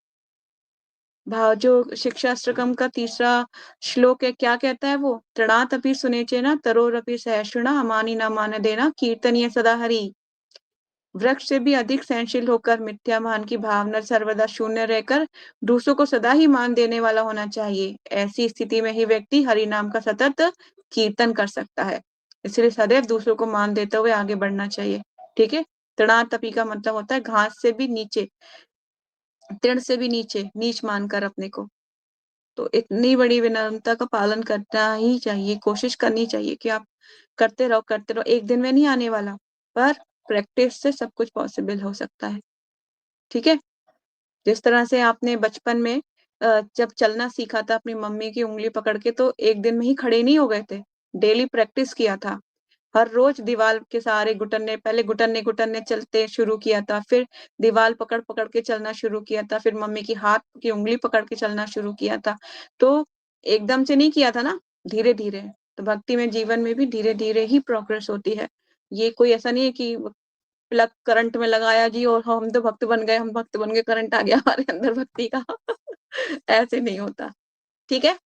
भाव जो शिक्षाष्टकम का तीसरा श्लोक है, क्या कहता है वो, तृणातपि सुनेचेना तरोरपि सहिष्णुना अमानि न मान देना कीर्तनीय सदा हरि। वृक्ष से भी अधिक सहनशील होकर मिथ्या मान की भावना सर्वदा शून्य रहकर दूसरों को सदा ही मान देने वाला होना चाहिए। ऐसी स्थिति में ही व्यक्ति हरि नाम का सतत कीर्तन कर सकता है। इसलिए सदैव दूसरों को मान देते हुए आगे बढ़ना चाहिए, ठीक है। तृणातपि का मतलब होता है घास से भी नीचे, तृण से भी नीचे, नीच मानकर अपने को। तो इतनी बड़ी विनम्रता का पालन करना ही चाहिए, कोशिश करनी चाहिए कि आप करते रहो करते रहो, एक दिन में नहीं आने वाला, पर प्रैक्टिस से सब कुछ पॉसिबल हो सकता है, ठीक है। जिस तरह से आपने बचपन में जब चलना सीखा था अपनी मम्मी की उंगली पकड़ के, तो एक दिन में ही खड़े नहीं हो गए थे, डेली प्रैक्टिस किया था। हर रोज दीवार के सहारे घुटने, पहले घुटने घुटने चलते शुरू किया था, फिर दीवार पकड़ पकड़ के चलना शुरू किया था, फिर मम्मी की हाथ की उंगली पकड़ के चलना शुरू किया था। तो एकदम से नहीं किया था ना, धीरे धीरे। तो भक्ति में जीवन में भी धीरे धीरे ही प्रोग्रेस होती है। ये कोई ऐसा नहीं है कि प्लग करंट में लगाया जी और हम तो भक्त बन गए, हम भक्त बन गए, करंट आ गया हमारे अंदर भक्ति का ऐसे नहीं होता, ठीक है।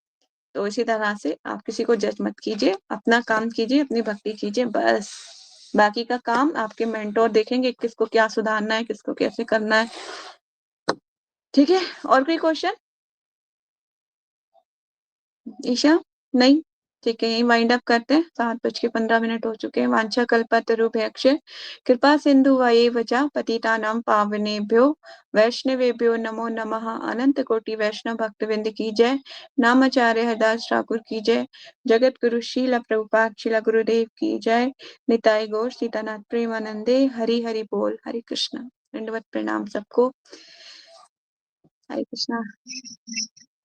तो इसी तरह से आप किसी को जज मत कीजिए, अपना काम कीजिए, अपनी भक्ति कीजिए बस। बाकी का काम आपके मेंटोर देखेंगे, किसको क्या सुधारना है, किसको कैसे करना है, ठीक है। और कोई क्वेश्चन ईशा? नहीं, ठीक है, यही वाइंड अप करते हैं, 7:15 हो चुके हैं। वांछा कल्पतरुभ्यश्च कृपा सिंधु वचा पतितानां पावनेभ्यो वैष्णवेभ्यो नमो नमः। अनंत कोटि वैष्णव भक्तवृंद की जय। नामाचार्य हरदास ठाकुर की जय। जगत गुरु शील प्रभुपाद शील गुरुदेव की जय। निताई गौर सीतानाथ प्रेमानंदे। हरि हरि बोल। हरे कृष्णा। दंडवत प्रणाम सबको। हरे कृष्णा।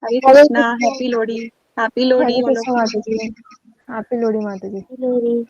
हरे हरे कृष्णा। कृष्ण। हैप्पी लोहड़ी। हैप्पी लोहड़ी हरे बोलो। कृष्ण माता जी। हैप्पी लोहड़ी माता जी। लोहड़ी।